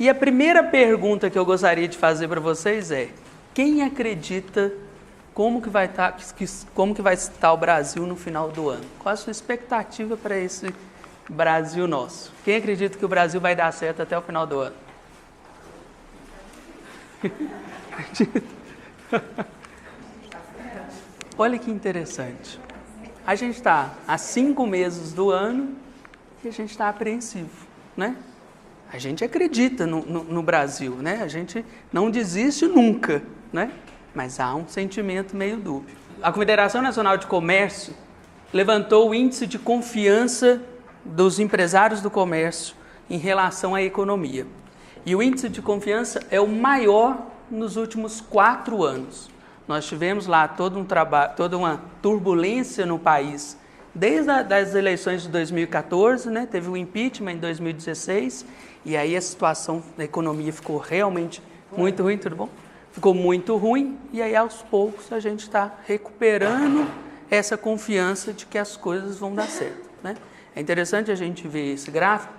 E a primeira pergunta que eu gostaria de fazer para vocês é: quem acredita como que vai estar o Brasil no final do ano? Qual a sua expectativa para esse Brasil nosso? Quem acredita que o Brasil vai dar certo até o final do ano? Olha que interessante. A gente está há 5 meses do ano e a gente está apreensivo, né? A gente acredita no Brasil, né? A gente não desiste nunca, né? Mas há um sentimento meio dúbio. A Confederação Nacional de Comércio levantou o índice de confiança dos empresários do comércio em relação à economia. E o índice de confiança é o maior nos últimos 4 anos. Nós tivemos lá todo um trabalho, toda uma turbulência no país, desde as eleições de 2014, né? Teve o impeachment em 2016, e aí a situação da economia ficou realmente muito ruim, tudo bom? Ficou muito ruim, e aí aos poucos a gente está recuperando essa confiança de que as coisas vão dar certo, né? É interessante a gente ver esse gráfico,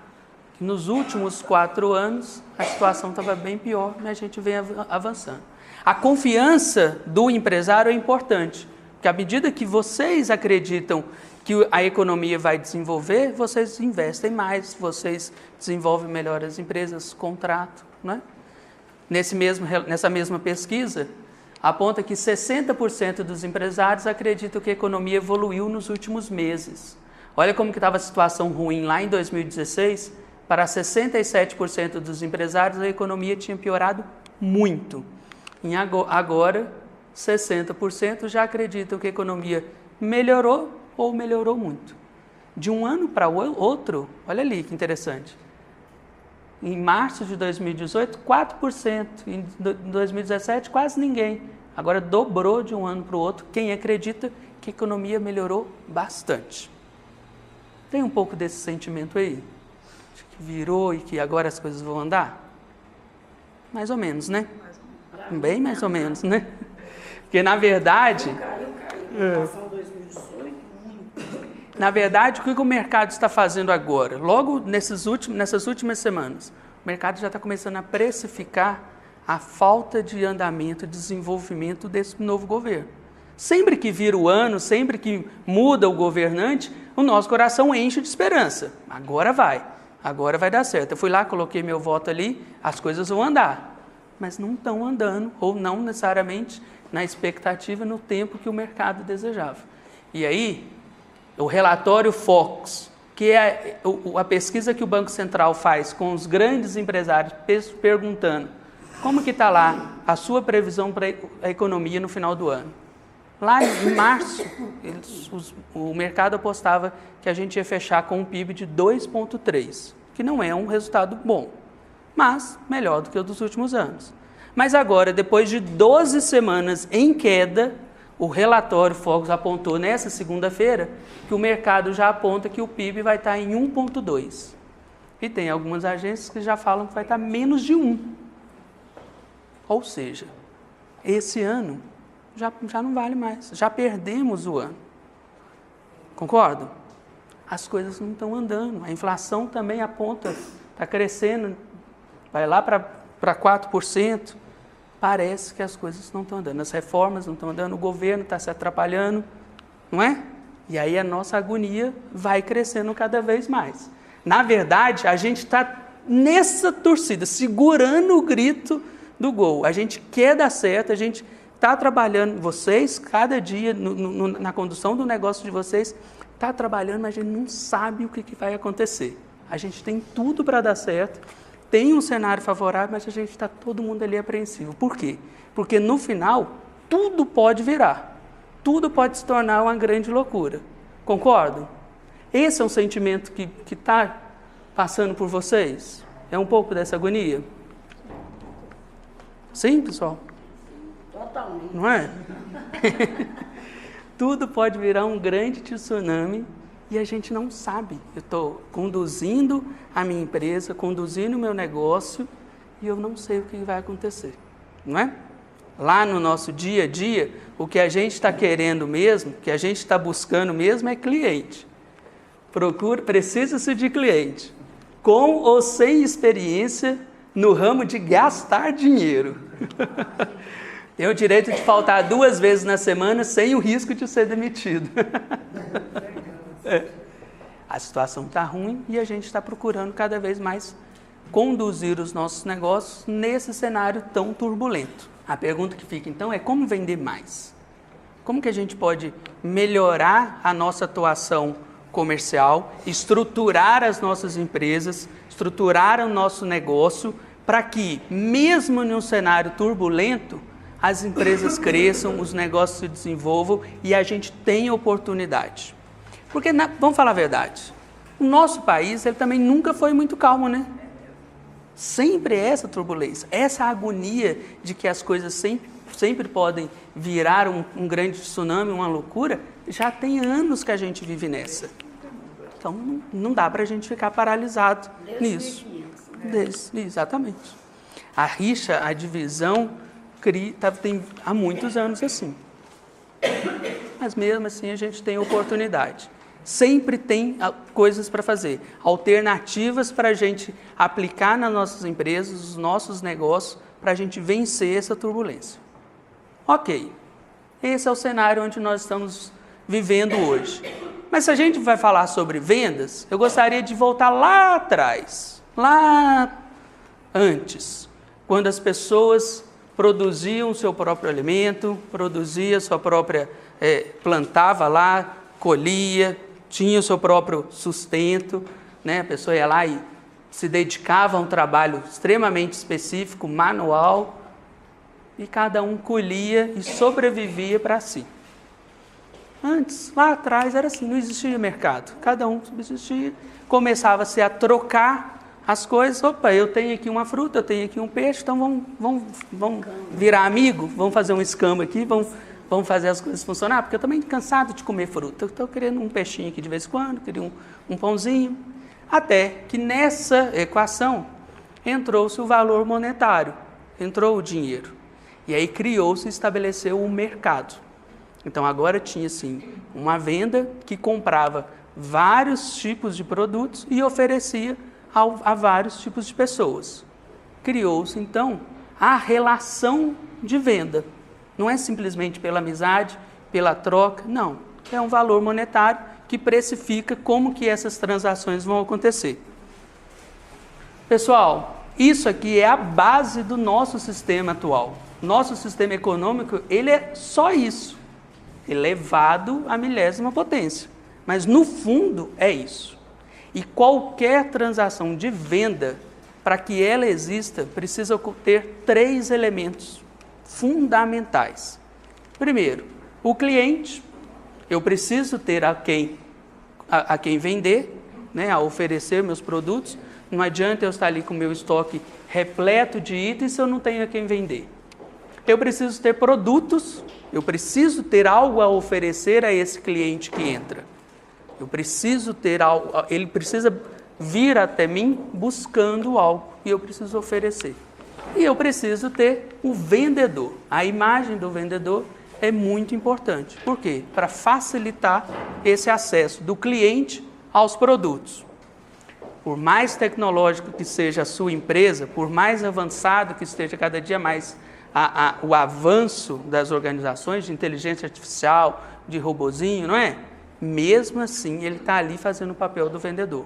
que nos últimos 4 anos a situação estava bem pior, mas a gente vem avançando. A confiança do empresário é importante, porque à medida que vocês acreditam que a economia vai desenvolver, vocês investem mais, vocês desenvolvem melhor as empresas, contrato, né? Nessa mesma pesquisa, aponta que 60% dos empresários acreditam que a economia evoluiu nos últimos meses. Olha como que estava a situação ruim lá em 2016, para 67% dos empresários a economia tinha piorado muito. E agora, 60% já acreditam que a economia melhorou ou melhorou muito. De um ano para o outro, olha ali que interessante. Em março de 2018, 4%. Em 2017, quase ninguém. Agora dobrou de um ano para o outro quem acredita que a economia melhorou bastante. Tem um pouco desse sentimento aí? De que virou e que agora as coisas vão andar? Mais ou menos, né? Bem mais ou menos, né? Porque na verdade... Na verdade, o que o mercado está fazendo agora? Logo nessas últimas semanas, o mercado já está começando a precificar a falta de andamento e desenvolvimento desse novo governo. Sempre que vira o ano, sempre que muda o governante, o nosso coração enche de esperança. Agora vai dar certo. Eu fui lá, coloquei meu voto ali, as coisas vão andar. Mas não estão andando, ou não necessariamente na expectativa, no tempo que o mercado desejava. E aí, o relatório Focus, que é a pesquisa que o Banco Central faz com os grandes empresários, perguntando como que está lá a sua previsão para a economia no final do ano. Lá em março, o mercado apostava que a gente ia fechar com um PIB de 2,3, que não é um resultado bom, mas melhor do que o dos últimos anos. Mas agora, depois de 12 semanas em queda, o relatório Focus apontou nessa segunda-feira que o mercado já aponta que o PIB vai estar em 1,2. E tem algumas agências que já falam que vai estar menos de 1. Ou seja, esse ano já não vale mais, já perdemos o ano. Concordo? As coisas não estão andando, a inflação também aponta, está crescendo, vai lá para 4%. Parece que as coisas não estão andando, as reformas não estão andando, o governo está se atrapalhando, não é? E aí a nossa agonia vai crescendo cada vez mais. Na verdade, a gente está nessa torcida, segurando o grito do gol. A gente quer dar certo, a gente está trabalhando, vocês, cada dia, na condução do negócio de vocês, está trabalhando, mas a gente não sabe o que vai acontecer. A gente tem tudo para dar certo, tem um cenário favorável, mas a gente está todo mundo ali apreensivo. Por quê? Porque no final, tudo pode virar. Tudo pode se tornar uma grande loucura. Concordam? Esse é um sentimento que está passando por vocês? É um pouco dessa agonia? Sim, pessoal? Totalmente. Não é? Tudo pode virar um grande tsunami e a gente não sabe. Eu estou conduzindo a minha empresa, conduzindo o meu negócio e eu não sei o que vai acontecer, não é? Lá no nosso dia a dia, o que a gente está querendo mesmo, o que a gente está buscando mesmo é cliente. Precisa-se de cliente. Com ou sem experiência, no ramo de gastar dinheiro. Tem o direito de faltar 2 vezes na semana sem o risco de ser demitido. A situação está ruim e a gente está procurando cada vez mais conduzir os nossos negócios nesse cenário tão turbulento. A pergunta que fica então é como vender mais? Como que a gente pode melhorar a nossa atuação comercial, estruturar as nossas empresas, estruturar o nosso negócio para que, mesmo num cenário turbulento, as empresas cresçam, os negócios se desenvolvam e a gente tenha oportunidade. Porque, vamos falar a verdade, o nosso país ele também nunca foi muito calmo, né? Sempre é essa turbulência, essa agonia de que as coisas sempre podem virar um grande tsunami, uma loucura, já tem anos que a gente vive nessa. Então, não dá para a gente ficar paralisado nisso. Exatamente. A rixa, a divisão, tem há muitos anos assim. Mas mesmo assim a gente tem oportunidade. Sempre tem coisas para fazer, alternativas para a gente aplicar nas nossas empresas, os nossos negócios, para a gente vencer essa turbulência. Ok, esse é o cenário onde nós estamos vivendo hoje. Mas se a gente vai falar sobre vendas, eu gostaria de voltar lá atrás, lá antes, quando as pessoas produziam o seu próprio alimento, produzia sua própria, plantava lá, colhia, tinha o seu próprio sustento, né? A pessoa ia lá e se dedicava a um trabalho extremamente específico, manual, e cada um colhia e sobrevivia para si. Antes, lá atrás, era assim, não existia mercado. Cada um subsistia, começava-se a trocar as coisas. Opa, eu tenho aqui uma fruta, eu tenho aqui um peixe, então vamos virar amigo, vamos fazer um escambo aqui, vamos fazer as coisas funcionar, porque eu também estou cansado de comer fruta. Eu estou querendo um peixinho aqui de vez em quando, queria um pãozinho. Até que nessa equação entrou-se o valor monetário, entrou o dinheiro. E aí criou-se e estabeleceu um mercado. Então agora tinha sim uma venda que comprava vários tipos de produtos e oferecia a vários tipos de pessoas. Criou-se então a relação de venda. Não é simplesmente pela amizade, pela troca, não. É um valor monetário que precifica como que essas transações vão acontecer. Pessoal, isso aqui é a base do nosso sistema atual. Nosso sistema econômico, ele é só isso, elevado à milésima potência. Mas no fundo é isso. E qualquer transação de venda, para que ela exista, precisa ter 3 elementos fundamentais. Primeiro, o cliente. Eu preciso ter a quem vender, né, a oferecer meus produtos. Não adianta eu estar ali com o meu estoque repleto de itens se eu não tenho a quem vender. Eu preciso ter produtos, eu preciso ter algo a oferecer a esse cliente que entra. Eu preciso ter algo, ele precisa vir até mim buscando algo e eu preciso oferecer. E eu preciso ter o vendedor. A imagem do vendedor é muito importante. Por quê? Para facilitar esse acesso do cliente aos produtos. Por mais tecnológico que seja a sua empresa, por mais avançado que esteja cada dia mais o avanço das organizações de inteligência artificial, de robozinho, não é? Mesmo assim, ele está ali fazendo o papel do vendedor.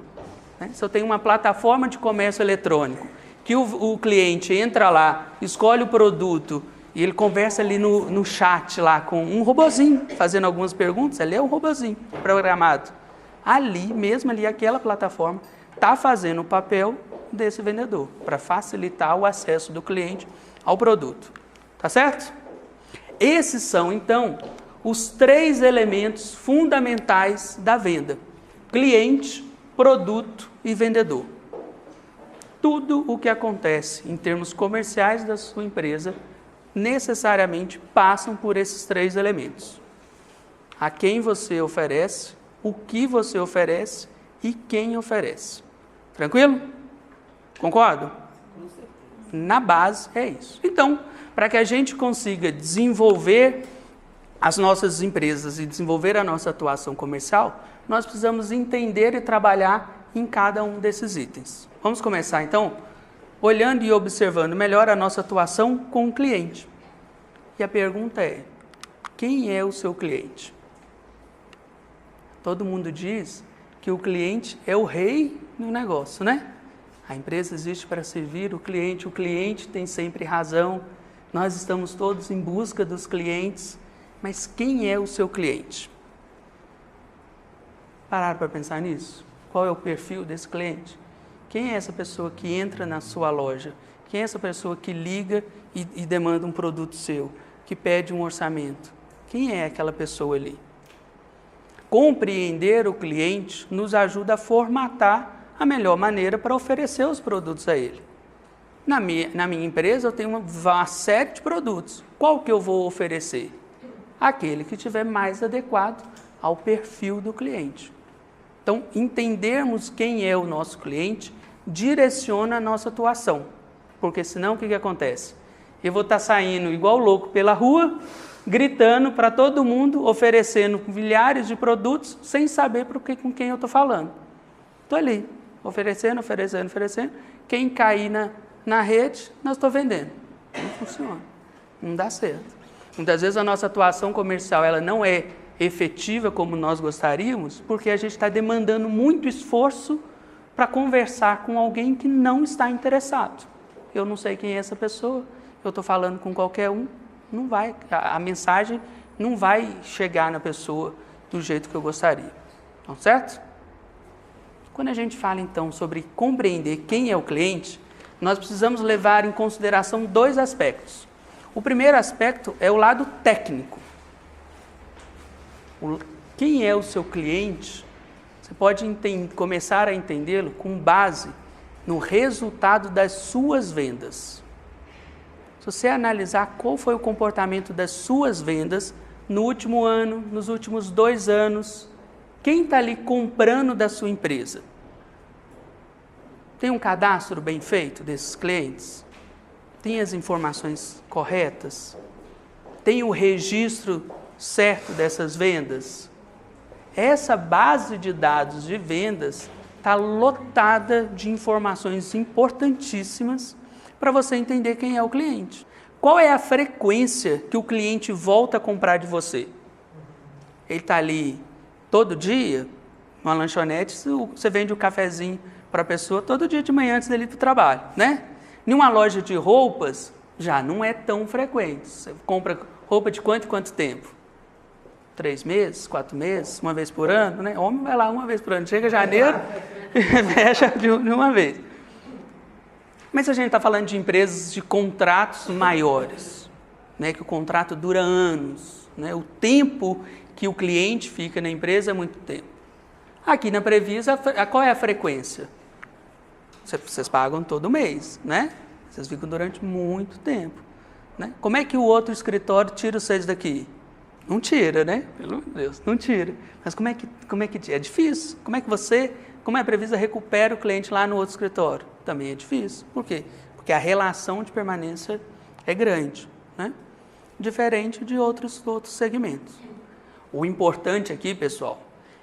Né? Se eu tenho uma plataforma de comércio eletrônico, que o cliente entra lá, escolhe o produto e ele conversa ali no chat lá com um robozinho, fazendo algumas perguntas, ali é um robozinho programado. Ali, mesmo ali, aquela plataforma está fazendo o papel desse vendedor, para facilitar o acesso do cliente ao produto. Tá certo? Esses são, então, os 3 elementos fundamentais da venda: cliente, produto e vendedor. Tudo o que acontece em termos comerciais da sua empresa necessariamente passam por esses 3 elementos. A quem você oferece, o que você oferece e quem oferece. Tranquilo? Concordo? Na base é isso. Então, para que a gente consiga desenvolver as nossas empresas e desenvolver a nossa atuação comercial, nós precisamos entender e trabalhar em cada um desses itens. Vamos começar então olhando e observando melhor a nossa atuação com o cliente. E a pergunta é, quem é o seu cliente? Todo mundo diz que o cliente é o rei do negócio, né? A empresa existe para servir o cliente tem sempre razão, nós estamos todos em busca dos clientes, mas quem é o seu cliente? Pararam para pensar nisso? Qual é o perfil desse cliente? Quem é essa pessoa que entra na sua loja? Quem é essa pessoa que liga e demanda um produto seu? Que pede um orçamento? Quem é aquela pessoa ali? Compreender o cliente nos ajuda a formatar a melhor maneira para oferecer os produtos a ele. Na minha empresa eu tenho uma série de produtos. Qual que eu vou oferecer? Aquele que estiver mais adequado ao perfil do cliente. Então, entendermos quem é o nosso cliente direciona a nossa atuação. Porque senão o que acontece? Eu vou estar saindo igual louco pela rua, gritando para todo mundo, oferecendo milhares de produtos, sem saber com quem eu estou falando. Estou ali, oferecendo. Quem cair na rede, nós estou vendendo. Não funciona, não dá certo. Muitas vezes a nossa atuação comercial ela não é efetiva como nós gostaríamos, porque a gente está demandando muito esforço para conversar com alguém que não está interessado. Eu não sei quem é essa pessoa, eu estou falando com qualquer um, não vai, a mensagem não vai chegar na pessoa do jeito que eu gostaria. Tá certo? Quando a gente fala então sobre compreender quem é o cliente, nós precisamos levar em consideração dois aspectos. O primeiro aspecto é o lado técnico. Quem é o seu cliente? Você pode começar a entendê-lo com base no resultado das suas vendas. Se você analisar qual foi o comportamento das suas vendas no último ano, nos últimos 2 anos, quem está ali comprando da sua empresa? Tem um cadastro bem feito desses clientes? Tem as informações corretas? Tem o registro certo dessas vendas? Essa base de dados de vendas está lotada de informações importantíssimas para você entender quem é o cliente. Qual é a frequência que o cliente volta a comprar de você? Ele está ali todo dia, numa lanchonete, você vende o cafezinho para a pessoa todo dia de manhã antes dele ir para o trabalho, né? Em uma loja de roupas, já não é tão frequente. Você compra roupa de quanto tempo? 3 meses, 4 meses, uma vez por ano, né? Homem vai lá uma vez por ano, chega janeiro e fecha de uma vez. Mas a gente está falando de empresas de contratos maiores, né? Que o contrato dura anos, né? O tempo que o cliente fica na empresa é muito tempo. Aqui na Previsa, qual é a frequência? Vocês pagam todo mês, né? Vocês ficam durante muito tempo, né? Como é que o outro escritório tira vocês daqui? Não tira, né? Pelo Deus, não tira. Mas como é que é difícil? Como a Previsa recupera o cliente lá no outro escritório? Também é difícil. Por quê? Porque a relação de permanência é grande, né? Diferente de outros segmentos. O importante aqui, pessoal,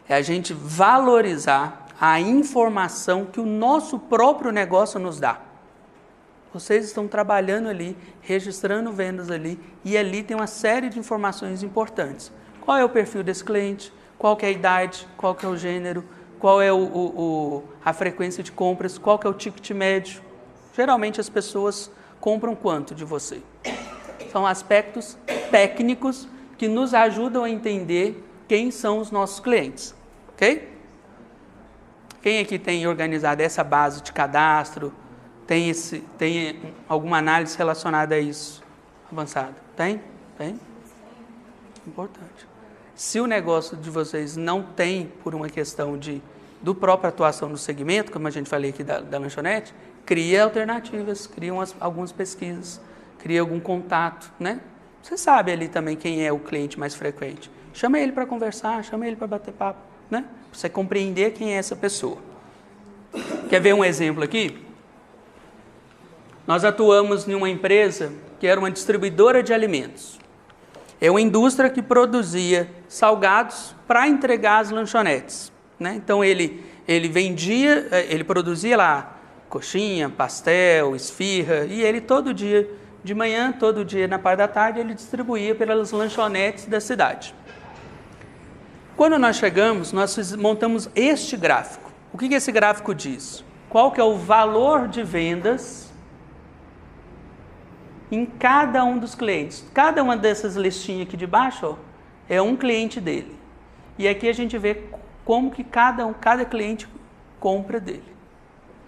é a gente valorizar a informação que o nosso próprio negócio nos dá. Vocês estão trabalhando ali, registrando vendas ali, e ali tem uma série de informações importantes. Qual é o perfil desse cliente? Qual que é a idade? Qual que é o gênero? Qual é a frequência de compras? Qual que é o ticket médio? Geralmente as pessoas compram quanto de você? São aspectos técnicos que nos ajudam a entender quem são os nossos clientes. Ok? Quem aqui tem organizado essa base de cadastro? Tem alguma análise relacionada a isso avançada? Tem? Tem? Importante. Se o negócio de vocês não tem, por uma questão do própria atuação no segmento, como a gente falei aqui da lanchonete, cria alternativas, cria algumas pesquisas, cria algum contato, né? Você sabe ali também quem é o cliente mais frequente. Chama ele para conversar, chama ele para bater papo, né? Para você compreender quem é essa pessoa. Quer ver um exemplo aqui? Nós atuamos em uma empresa que era uma distribuidora de alimentos. É uma indústria que produzia salgados para entregar às lanchonetes, né? Então ele produzia lá coxinha, pastel, esfirra, e ele todo dia de manhã, todo dia na parte da tarde, ele distribuía pelas lanchonetes da cidade. Quando nós chegamos, nós montamos este gráfico. O que esse gráfico diz? Qual que é o valor de vendas em cada um dos clientes? Cada uma dessas listinhas aqui de baixo, ó, é um cliente dele. E aqui a gente vê como que cada cliente compra dele,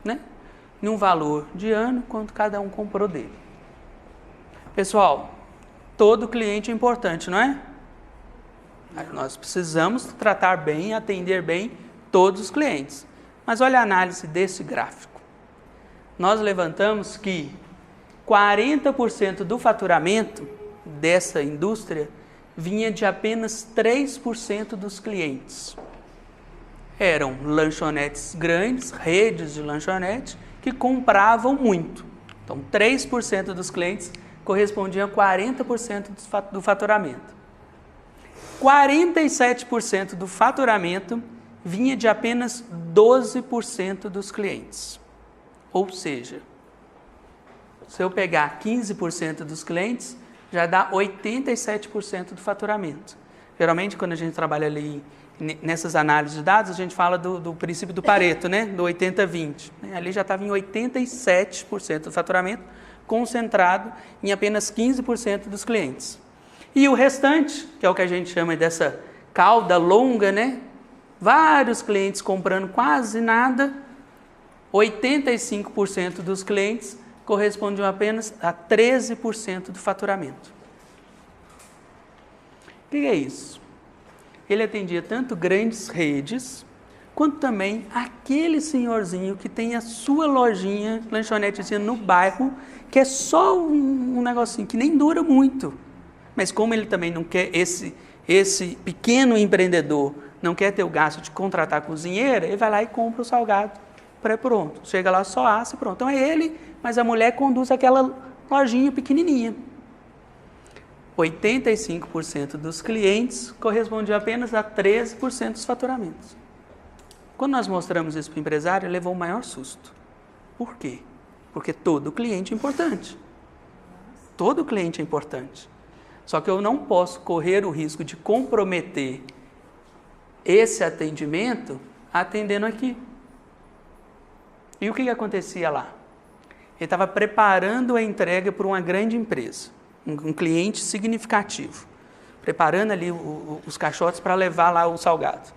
né? Em um valor de ano, quanto cada um comprou dele. Pessoal, todo cliente é importante, não é? Nós precisamos tratar bem, atender bem todos os clientes. Mas olha a análise desse gráfico. Nós levantamos que 40% do faturamento dessa indústria vinha de apenas 3% dos clientes. Eram lanchonetes grandes, redes de lanchonetes, que compravam muito. Então, 3% dos clientes correspondiam a 40% do faturamento. 47% do faturamento vinha de apenas 12% dos clientes. Ou seja, se eu pegar 15% dos clientes, já dá 87% do faturamento. Geralmente, quando a gente trabalha ali nessas análises de dados, a gente fala do princípio do Pareto, né? Do 80-20. Ali já estava em 87% do faturamento, concentrado em apenas 15% dos clientes. E o restante, que é o que a gente chama dessa cauda longa, né? Vários clientes comprando quase nada, 85% dos clientes correspondiam apenas a 13% do faturamento. O que é isso? Ele atendia tanto grandes redes, quanto também aquele senhorzinho que tem a sua lojinha, lanchonetezinha no bairro, que é só um negocinho que nem dura muito. Mas como ele também não quer, esse pequeno empreendedor não quer ter o gasto de contratar cozinheira, ele vai lá e compra o salgado pré-pronto. Chega lá, só assa e pronto. Então é ele, mas a mulher conduz aquela lojinha pequenininha. 85% dos clientes correspondiam apenas a 13% dos faturamentos. Quando nós mostramos isso para o empresário, ele levou o maior susto. Por quê? Porque todo cliente é importante. Todo cliente é importante. Só que eu não posso correr o risco de comprometer esse atendimento atendendo aqui. E o que acontecia lá? Ele estava preparando a entrega para uma grande empresa, um cliente significativo, preparando ali os caixotes para levar lá o salgado.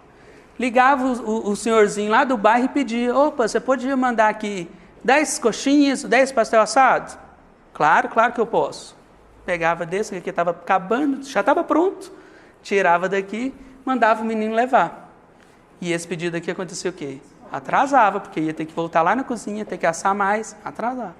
Ligava o senhorzinho lá do bairro e pedia: opa, você podia mandar aqui 10 coxinhas, 10 pastel assado? Claro que eu posso. Pegava desse, que aqui estava acabando, já estava pronto, tirava daqui, mandava o menino levar. E esse pedido aqui acontecia o quê? Atrasava, porque ia ter que voltar lá na cozinha, ter que assar mais, atrasava.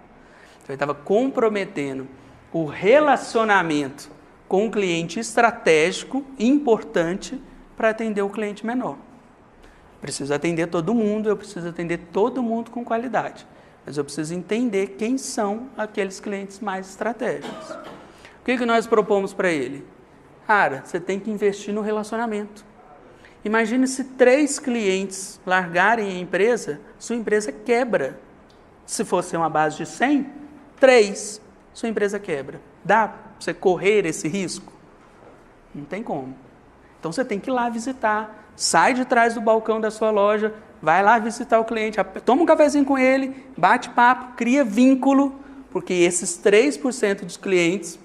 Então ele estava comprometendo o relacionamento com um cliente estratégico, importante, para atender o cliente menor. Preciso atender todo mundo, eu preciso atender todo mundo com qualidade. Mas eu preciso entender quem são aqueles clientes mais estratégicos. O que nós propomos para ele? Cara, você tem que investir no relacionamento. Imagine se 3 clientes largarem a empresa, sua empresa quebra. Se fosse uma base de 100, 3, sua empresa quebra. Dá para você correr esse risco? Não tem como. Então você tem que ir lá visitar, sai de trás do balcão da sua loja, vai lá visitar o cliente, toma um cafezinho com ele, bate papo, cria vínculo, porque esses 3% dos clientes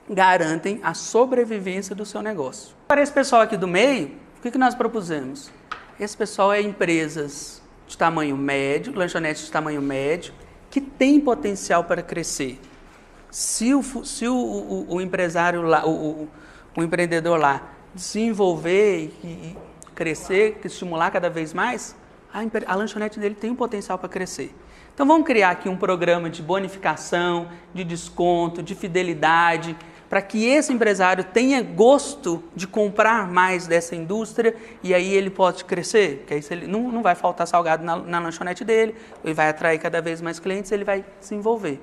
garantem a sobrevivência do seu negócio. Para esse pessoal aqui do meio, o que nós propusemos? Esse pessoal é empresas de tamanho médio, lanchonetes de tamanho médio, que tem potencial para crescer. Se o empresário lá, o empreendedor lá, desenvolver e crescer, estimular cada vez mais, a lanchonete dele tem um potencial para crescer. Então vamos criar aqui um programa de bonificação, de desconto, de fidelidade, para que esse empresário tenha gosto de comprar mais dessa indústria e aí ele pode crescer, porque aí ele não vai faltar salgado na lanchonete dele, ele vai atrair cada vez mais clientes, ele vai se envolver.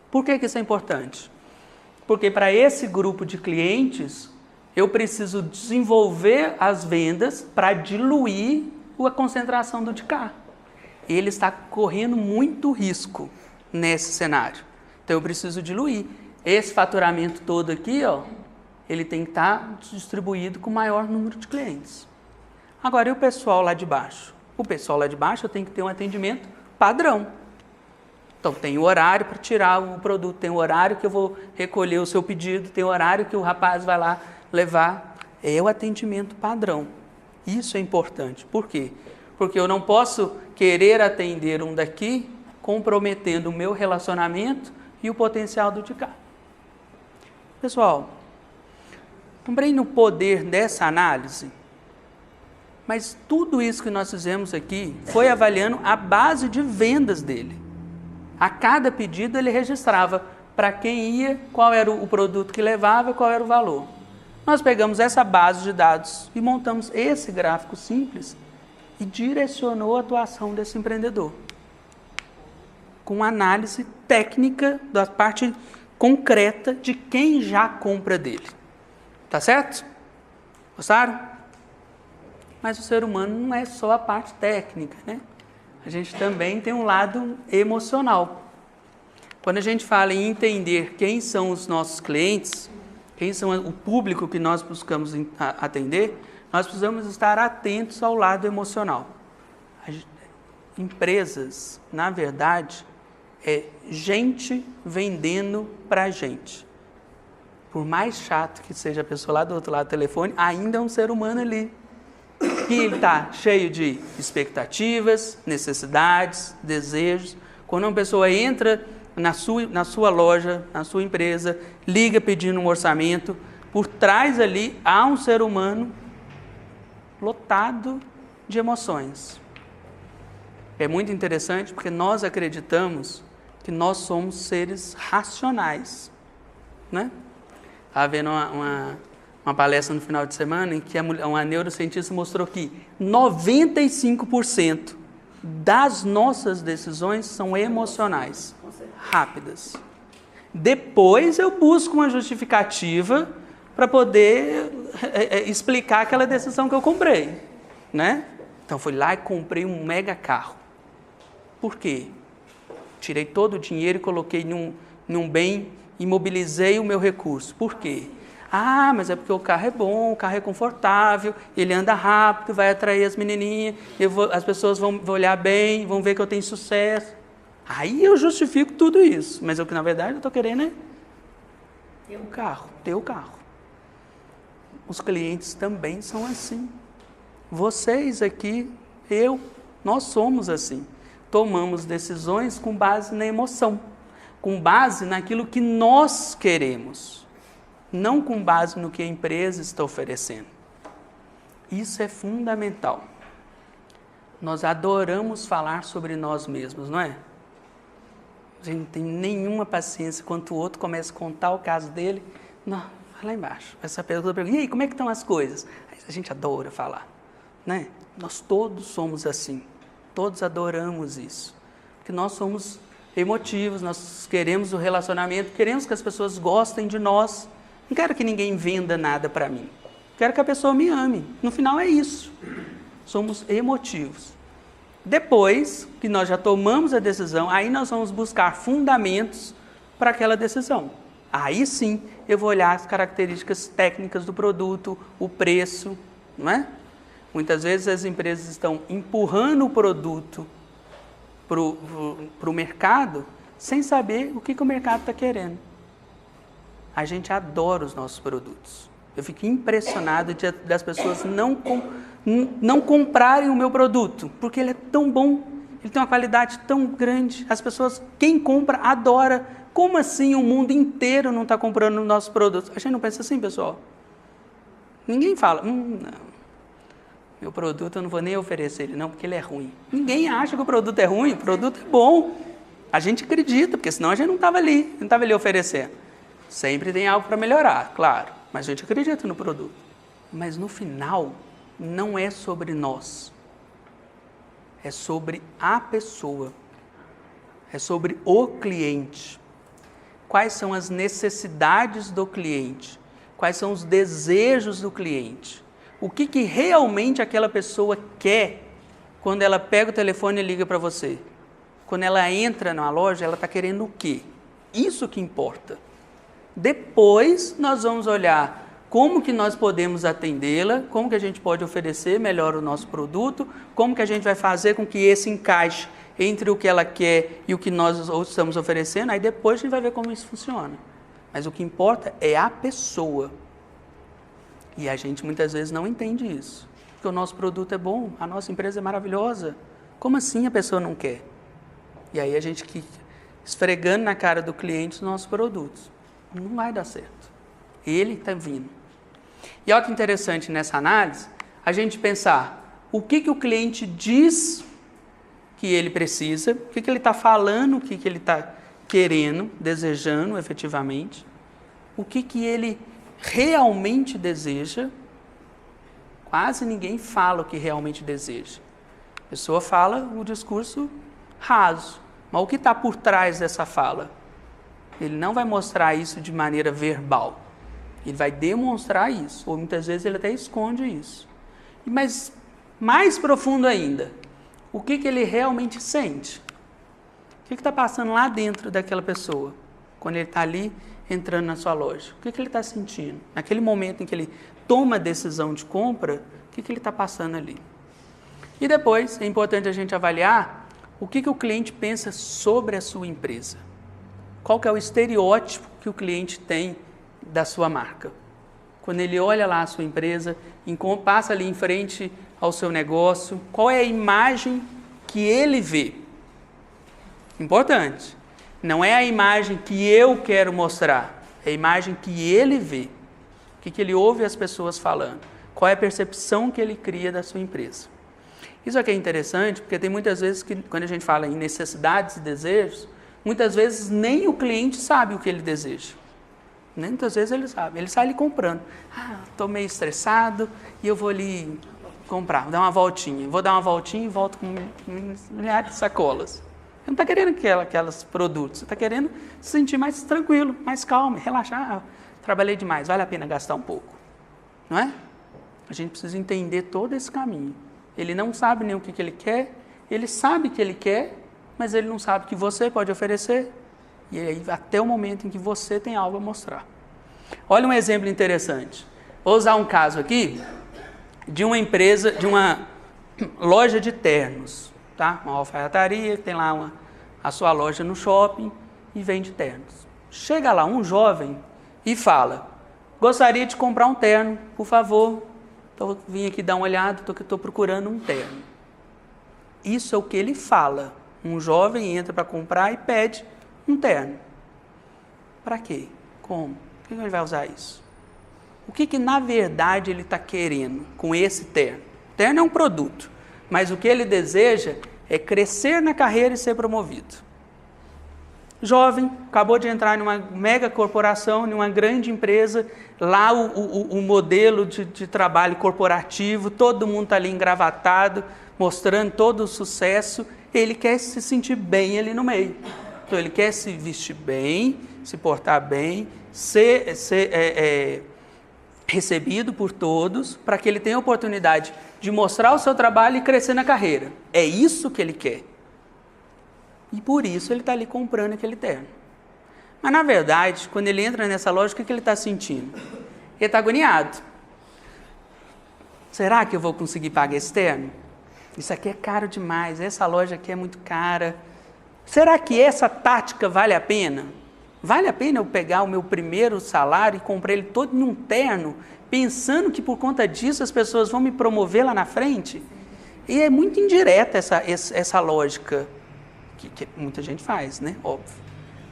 Por que isso é importante? Porque para esse grupo de clientes, eu preciso desenvolver as vendas para diluir a concentração do de cá. ele está correndo muito risco nesse cenário. Então eu preciso diluir. Esse faturamento todo aqui, ó, ele tem que estar distribuído com o maior número de clientes. Agora, e o pessoal lá de baixo? O pessoal lá de baixo eu tenho que ter um atendimento padrão. Então, tem o horário para tirar o produto, tem o horário que eu vou recolher o seu pedido, tem o horário que o rapaz vai lá levar. É o atendimento padrão. Isso é importante. Por quê? Porque eu não posso querer atender um daqui comprometendo o meu relacionamento e o potencial do de cá. Pessoal, lembrei no poder dessa análise, mas tudo isso que nós fizemos aqui foi avaliando a base de vendas dele. A cada pedido ele registrava para quem ia, qual era o produto que levava, qual era o valor. Nós pegamos essa base de dados e montamos esse gráfico simples e direcionou a atuação desse empreendedor. Com análise técnica da parte concreta de quem já compra dele. Tá certo? Gostaram? Mas o ser humano não é só a parte técnica, né? A gente também tem um lado emocional. Quando a gente fala em entender quem são os nossos clientes, quem são o público que nós buscamos atender, nós precisamos estar atentos ao lado emocional. Empresas, na verdade, é gente vendendo para gente. Por mais chato que seja a pessoa lá do outro lado do telefone, ainda é um ser humano ali. E ele está cheio de expectativas, necessidades, desejos. Quando uma pessoa entra na sua loja, na sua empresa, liga pedindo um orçamento, por trás ali há um ser humano lotado de emoções. É muito interessante porque nós acreditamos que nós somos seres racionais, né? Estava vendo uma palestra no final de semana em que uma neurocientista mostrou que 95% das nossas decisões são emocionais, rápidas. Depois eu busco uma justificativa para poder explicar aquela decisão que eu comprei, né? Então fui lá e comprei um mega carro. Por quê? Tirei todo o dinheiro e coloquei num bem, imobilizei o meu recurso. Por quê? Ah, mas é porque o carro é bom, o carro é confortável, ele anda rápido, vai atrair as menininhas, as pessoas vão olhar bem, vão ver que eu tenho sucesso. Aí eu justifico tudo isso, mas o que na verdade eu estou querendo é ter o carro. Os clientes também são assim. Vocês aqui, nós somos assim. Tomamos decisões com base na emoção, com base naquilo que nós queremos, não com base no que a empresa está oferecendo. Isso é fundamental. Nós adoramos falar sobre nós mesmos, não é? A gente não tem nenhuma paciência quando o outro começa a contar o caso dele. Não, vai lá embaixo. Essa pergunta, e aí, como é que estão as coisas? A gente adora falar, né? Nós todos somos assim. Todos adoramos isso. Porque nós somos emotivos, nós queremos o relacionamento, queremos que as pessoas gostem de nós. Não quero que ninguém venda nada para mim. Quero que a pessoa me ame. No final é isso. Somos emotivos. Depois que nós já tomamos a decisão, aí nós vamos buscar fundamentos para aquela decisão. Aí sim eu vou olhar as características técnicas do produto, o preço, não é? Muitas vezes as empresas estão empurrando o produto para o mercado sem saber o que o mercado está querendo. A gente adora os nossos produtos. Eu fico impressionado das pessoas não comprarem o meu produto, porque ele é tão bom, ele tem uma qualidade tão grande. As pessoas, quem compra, adora. Como assim o mundo inteiro não está comprando os nossos produtos? A gente não pensa assim, pessoal. Ninguém fala, não. Meu produto eu não vou nem oferecer ele não, porque ele é ruim. Ninguém acha que o produto é ruim, o produto é bom. A gente acredita, porque senão a gente não estava ali oferecendo. Sempre tem algo para melhorar, claro, mas a gente acredita no produto. Mas no final, não é sobre nós. É sobre a pessoa. É sobre o cliente. Quais são as necessidades do cliente? Quais são os desejos do cliente? O que realmente aquela pessoa quer quando ela pega o telefone e liga para você? Quando ela entra na loja, ela está querendo o quê? Isso que importa. Depois nós vamos olhar como que nós podemos atendê-la, como que a gente pode oferecer melhor o nosso produto, como que a gente vai fazer com que esse encaixe entre o que ela quer e o que nós estamos oferecendo, aí depois a gente vai ver como isso funciona. Mas o que importa é a pessoa. E a gente muitas vezes não entende isso. Porque o nosso produto é bom, a nossa empresa é maravilhosa. Como assim a pessoa não quer? E aí a gente fica esfregando na cara do cliente os nossos produtos. Não vai dar certo. Ele está vindo. E olha que interessante nessa análise, a gente pensar o que o cliente diz que ele precisa, o que ele está falando, o que ele está querendo, desejando efetivamente, o que ele realmente deseja. Quase ninguém fala o que realmente deseja. A pessoa fala um discurso raso, mas o que está por trás dessa fala? Ele não vai mostrar isso de maneira verbal. Ele vai demonstrar isso, ou muitas vezes ele até esconde isso. Mas mais profundo ainda, o que ele realmente sente? O que está passando lá dentro daquela pessoa, quando ele está ali entrando na sua loja? O que ele está sentindo? Naquele momento em que ele toma a decisão de compra, o que ele está passando ali? E depois, é importante a gente avaliar o que o cliente pensa sobre a sua empresa. Qual que é o estereótipo que o cliente tem da sua marca? Quando ele olha lá a sua empresa, passa ali em frente ao seu negócio, qual é a imagem que ele vê? Importante. Não é a imagem que eu quero mostrar, é a imagem que ele vê. O que ele ouve as pessoas falando? Qual é a percepção que ele cria da sua empresa? Isso aqui é interessante, porque tem muitas vezes que, quando a gente fala em necessidades e desejos, muitas vezes nem o cliente sabe o que ele deseja. Nem muitas vezes ele sabe. Ele sai ali comprando. Estou meio estressado e eu vou ali comprar, dar uma voltinha. Vou dar uma voltinha e volto com milhares de sacolas. Você não está querendo aquelas produtos. Você está querendo se sentir mais tranquilo, mais calmo, relaxar. Trabalhei demais, vale a pena gastar um pouco. Não é? A gente precisa entender todo esse caminho. Ele não sabe nem o que ele quer, ele sabe que ele quer, mas ele não sabe o que você pode oferecer. E aí, até o momento em que você tem algo a mostrar. Olha um exemplo interessante. Vou usar um caso aqui de uma empresa, de uma loja de ternos. Tá? Uma alfaiataria que tem lá a sua loja no shopping e vende ternos. Chega lá um jovem e fala: gostaria de comprar um terno, por favor. Vim aqui dar uma olhada, estou procurando um terno. Isso é o que ele fala. Um jovem entra para comprar e pede um terno. Para quê? Como? Por que ele vai usar isso? O que na verdade ele está querendo com esse terno? O terno é um produto, mas o que ele deseja é crescer na carreira e ser promovido. Jovem, acabou de entrar numa mega corporação, numa grande empresa, lá o modelo de trabalho corporativo, todo mundo está ali engravatado, mostrando todo o sucesso, ele quer se sentir bem ali no meio. Então ele quer se vestir bem, se portar bem, ser recebido por todos, para que ele tenha a oportunidade de mostrar o seu trabalho e crescer na carreira. É isso que ele quer. E por isso ele está ali comprando aquele terno. Mas na verdade, quando ele entra nessa loja, o que ele está sentindo? Ele está agoniado. Será que eu vou conseguir pagar esse terno? Isso aqui é caro demais, essa loja aqui é muito cara. Será que essa tática vale a pena? Vale a pena eu pegar o meu primeiro salário e comprar ele todo em um terno, pensando que por conta disso as pessoas vão me promover lá na frente? E é muito indireta essa lógica, que muita gente faz, né? Óbvio.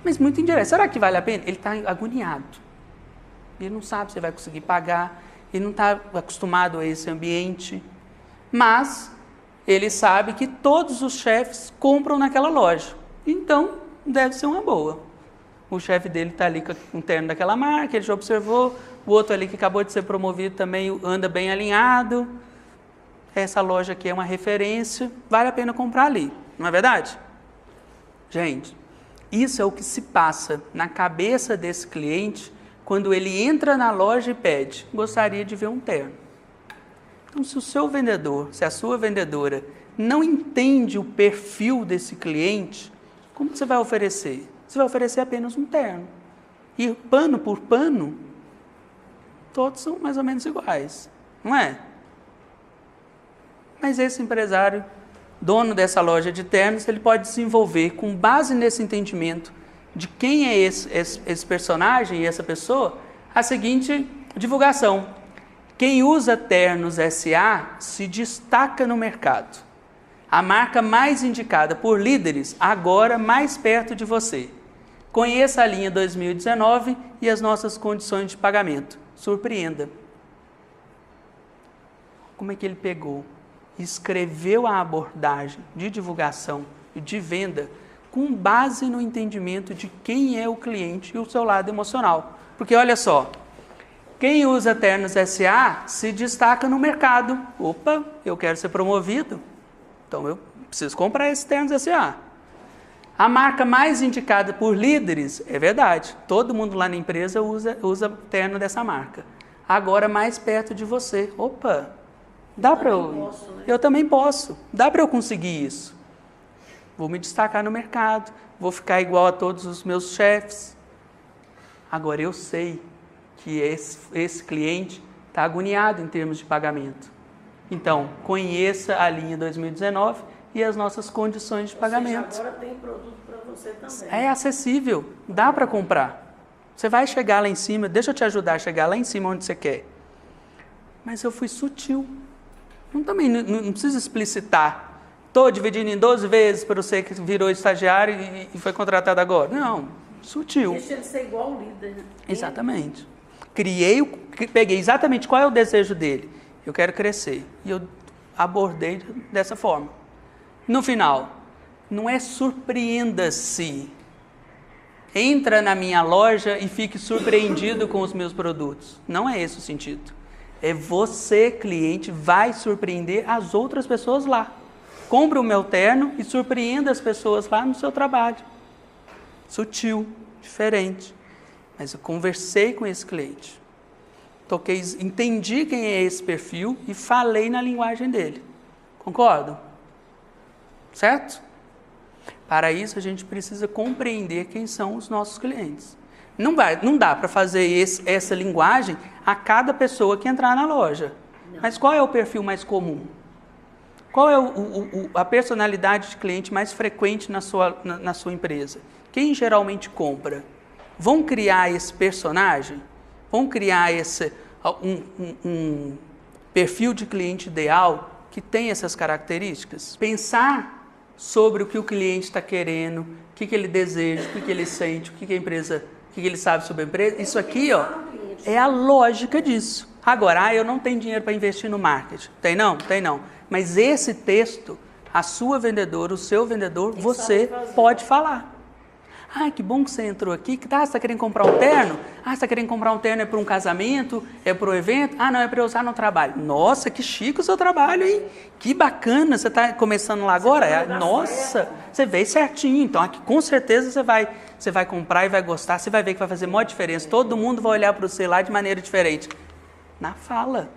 Mas muito indireta. Será que vale a pena? Ele está agoniado. Ele não sabe se vai conseguir pagar, ele não está acostumado a esse ambiente, mas ele sabe que todos os chefes compram naquela loja. Então, deve ser uma boa. O chefe dele está ali com um terno daquela marca, ele já observou, o outro ali que acabou de ser promovido também anda bem alinhado. Essa loja aqui é uma referência, vale a pena comprar ali, não é verdade? Gente, isso é o que se passa na cabeça desse cliente quando ele entra na loja e pede: gostaria de ver um terno. Então, se o seu vendedor, se a sua vendedora não entende o perfil desse cliente, como que você vai oferecer? Você vai oferecer apenas um terno. E pano por pano, todos são mais ou menos iguais, não é? Mas esse empresário, dono dessa loja de ternos, ele pode desenvolver, com base nesse entendimento de quem é esse personagem e essa pessoa, a seguinte divulgação: quem usa ternos SA se destaca no mercado. A marca mais indicada por líderes, agora mais perto de você. Conheça a linha 2019 e as nossas condições de pagamento. Surpreenda. Como é que ele pegou? Escreveu a abordagem de divulgação e de venda com base no entendimento de quem é o cliente e o seu lado emocional. Porque olha só, quem usa ternos SA se destaca no mercado. Opa, eu quero ser promovido, então eu preciso comprar esses ternos SA. A marca mais indicada por líderes, é verdade, todo mundo lá na empresa usa terno dessa marca. Agora mais perto de você. Opa, dá para eu... Eu também posso. Dá para eu conseguir isso. Vou me destacar no mercado, vou ficar igual a todos os meus chefes. Agora eu sei que esse cliente está agoniado em termos de pagamento. Então, conheça a linha 2019 e as nossas condições de pagamento. Agora tem produto para você também. É acessível, dá para comprar. Você vai chegar lá em cima, deixa eu te ajudar a chegar lá em cima onde você quer. Mas eu fui sutil. Também não precisa explicitar. Estou dividindo em 12 vezes para você que virou estagiário e foi contratado agora. Não, sutil. Deixa ele ser igual o líder. Né? Exatamente. Peguei exatamente qual é o desejo dele. Eu quero crescer. E eu abordei dessa forma. No final, não é surpreenda-se. Entra na minha loja e fique surpreendido com os meus produtos. Não é esse o sentido. É você, cliente, vai surpreender as outras pessoas lá. Compre o meu terno e surpreenda as pessoas lá no seu trabalho. Sutil, diferente. Mas eu conversei com esse cliente. Entendi quem é esse perfil e falei na linguagem dele. Concordam? Certo? Para isso, a gente precisa compreender quem são os nossos clientes. Não dá para fazer essa linguagem a cada pessoa que entrar na loja. Não. Mas qual é o perfil mais comum? Qual é a personalidade de cliente mais frequente na sua empresa? Quem geralmente compra? Vão criar esse personagem? Vão criar um perfil de cliente ideal que tem essas características? Pensar sobre o que o cliente está querendo, o que ele deseja, o que ele sente, o que a empresa, o que ele sabe sobre a empresa. Isso aqui, ó, é a lógica disso. Agora, eu não tenho dinheiro para investir no marketing. Tem não? Tem não. Mas esse texto, a sua vendedora, o seu vendedor, você pode falar. Que bom que você entrou aqui. Você está querendo comprar um terno? Você está querendo comprar um terno é para um casamento? É para um evento? Não, é para eu usar no trabalho. Nossa, que chique o seu trabalho, hein? Que bacana. Você está começando lá agora? Nossa, você veio certinho. Então, aqui com certeza você vai comprar e vai gostar. Você vai ver que vai fazer maior diferença. Todo mundo vai olhar para você lá de maneira diferente. Na fala.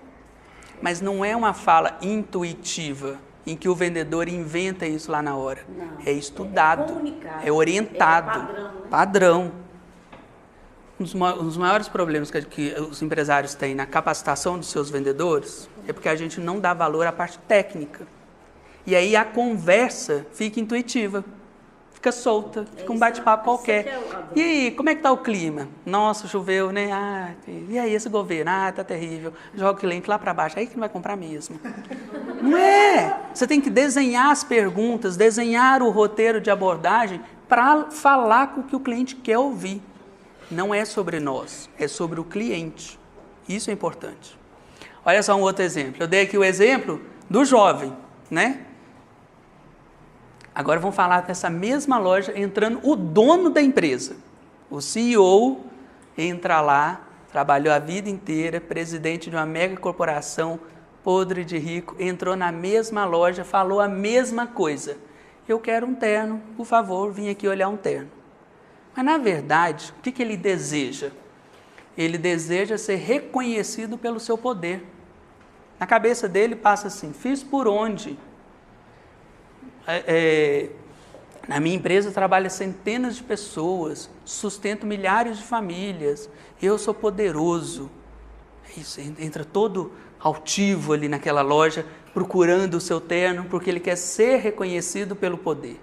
Mas não é uma fala intuitiva, em que o vendedor inventa isso lá na hora. Não, é estudado, é orientado, padrão. Um dos maiores problemas que os empresários têm na capacitação dos seus vendedores é porque a gente não dá valor à parte técnica. E aí a conversa fica intuitiva, fica solta, fica um bate-papo qualquer. E aí, como é que está o clima? Nossa, choveu, né? E aí, esse governo? Está terrível. Joga o cliente lá para baixo, aí que não vai comprar mesmo. Não é! Você tem que desenhar as perguntas, desenhar o roteiro de abordagem para falar com o que o cliente quer ouvir. Não é sobre nós, é sobre o cliente. Isso é importante. Olha só um outro exemplo. Eu dei aqui o exemplo do jovem, né? Agora vamos falar dessa mesma loja entrando o dono da empresa. O CEO entra lá, trabalhou a vida inteira, presidente de uma mega corporação, podre de rico, entrou na mesma loja, falou a mesma coisa. Eu quero um terno, por favor, vim aqui olhar um terno. Mas, na verdade, o que ele deseja? Ele deseja ser reconhecido pelo seu poder. Na cabeça dele passa assim, fiz por onde? Na minha empresa trabalha centenas de pessoas, sustento milhares de famílias, eu sou poderoso. Isso, entra todo altivo ali naquela loja, procurando o seu terno, porque ele quer ser reconhecido pelo poder.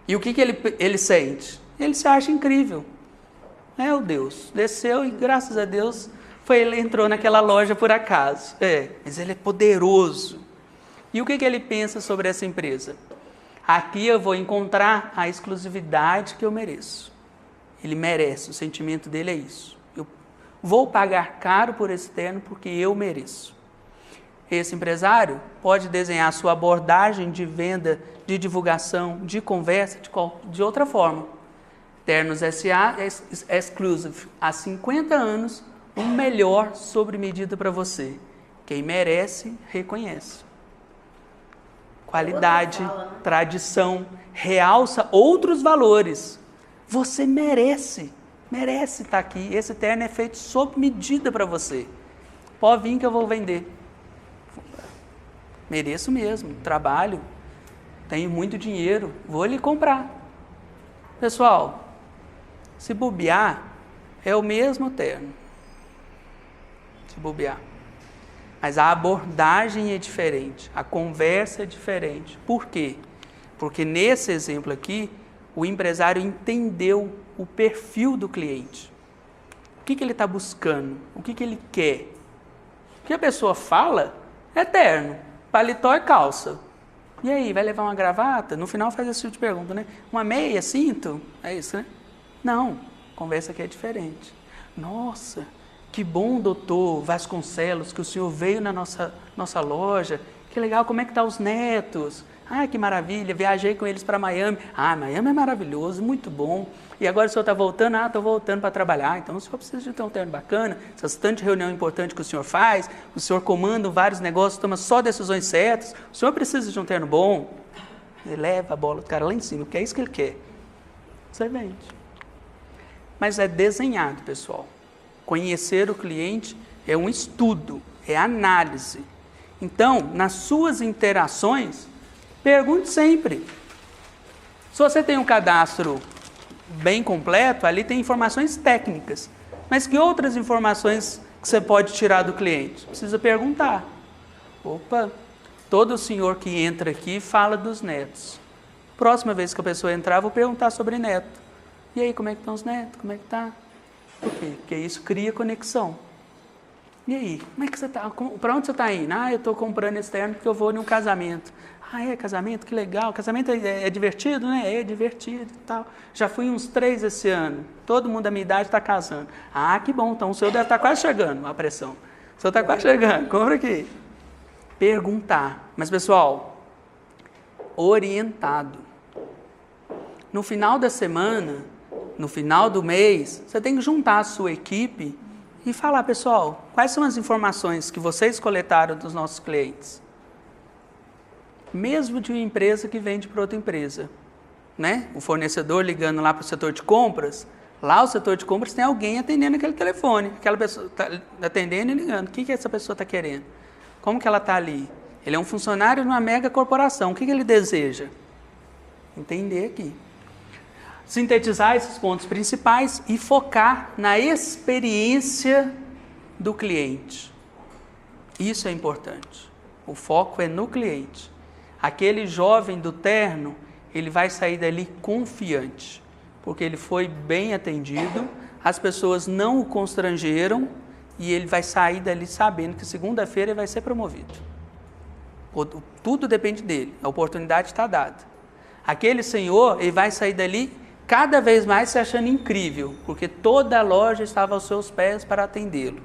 E o que ele sente? Ele se acha incrível. Meu Deus, desceu e graças a Deus ele entrou naquela loja por acaso. Mas ele é poderoso. E o que ele pensa sobre essa empresa? Aqui eu vou encontrar a exclusividade que eu mereço. Ele merece, o sentimento dele é isso. Eu vou pagar caro por esse terno porque eu mereço. Esse empresário pode desenhar sua abordagem de venda, de divulgação, de conversa, de outra forma. Ternos S.A. Exclusive, há 50 anos, o melhor sobre medida para você. Quem merece, reconhece. Qualidade, tradição, realça outros valores. Você merece estar aqui. Esse terno é feito sob medida para você. Pode vir que eu vou vender. Mereço mesmo, trabalho, tenho muito dinheiro, vou lhe comprar. Pessoal, se bobear, é o mesmo terno. Se bobear. Mas a abordagem é diferente, a conversa é diferente. Por quê? Porque nesse exemplo aqui, o empresário entendeu o perfil do cliente. O que ele está buscando? O que ele quer? O que a pessoa fala é terno, paletó e calça. E aí, vai levar uma gravata? No final faz esse tipo de pergunta, né? Uma meia, cinto? É isso, né? Não, a conversa aqui é diferente. Nossa, que bom, doutor Vasconcelos, que o senhor veio na nossa loja. Que legal, como é que estão os netos? Ah, que maravilha, viajei com eles para Miami. Ah, Miami é maravilhoso, muito bom. E agora o senhor está voltando? Ah, estou voltando para trabalhar. Então o senhor precisa de ter um terno bacana, essas tantas reuniões importantes que o senhor faz, o senhor comanda vários negócios, toma só decisões certas, o senhor precisa de um terno bom. Ele leva a bola do cara lá em cima, porque é isso que ele quer. Você vende. Mas é desenhado, pessoal. Conhecer o cliente é um estudo, é análise. Então, nas suas interações, pergunte sempre. Se você tem um cadastro bem completo, ali tem informações técnicas. Mas que outras informações que você pode tirar do cliente? Precisa perguntar. Opa, todo senhor que entra aqui fala dos netos. Próxima vez que a pessoa entrar, vou perguntar sobre neto. E aí, como é que estão os netos? Como é que está? Por quê? Porque isso cria conexão. E aí, como é que você está? Para onde você está indo? Ah, eu estou comprando esse terno porque eu vou num casamento. Ah, é casamento? Que legal. Casamento é divertido, né? É divertido e tal. Já fui uns 3 esse ano. Todo mundo da minha idade está casando. Ah, que bom. Então o seu deve estar quase chegando, a pressão. O seu está quase chegando. Compra aqui. Perguntar. Mas, pessoal, orientado. No final da semana, no final do mês, você tem que juntar a sua equipe e falar, pessoal, quais são as informações que vocês coletaram dos nossos clientes? Mesmo de uma empresa que vende para outra empresa, né? O fornecedor ligando lá para o setor de compras, lá o setor de compras tem alguém atendendo aquele telefone, aquela pessoa está atendendo e ligando. O que essa pessoa está querendo? Como que ela está ali? Ele é um funcionário de uma mega corporação, o que ele deseja? Entender aqui. Sintetizar esses pontos principais e focar na experiência do cliente. Isso é importante. O foco é no cliente. Aquele jovem do terno, ele vai sair dali confiante, porque ele foi bem atendido, as pessoas não o constrangeram e ele vai sair dali sabendo que segunda-feira ele vai ser promovido. Tudo depende dele, a oportunidade está dada. Aquele senhor, ele vai sair dali cada vez mais se achando incrível, porque toda a loja estava aos seus pés para atendê-lo.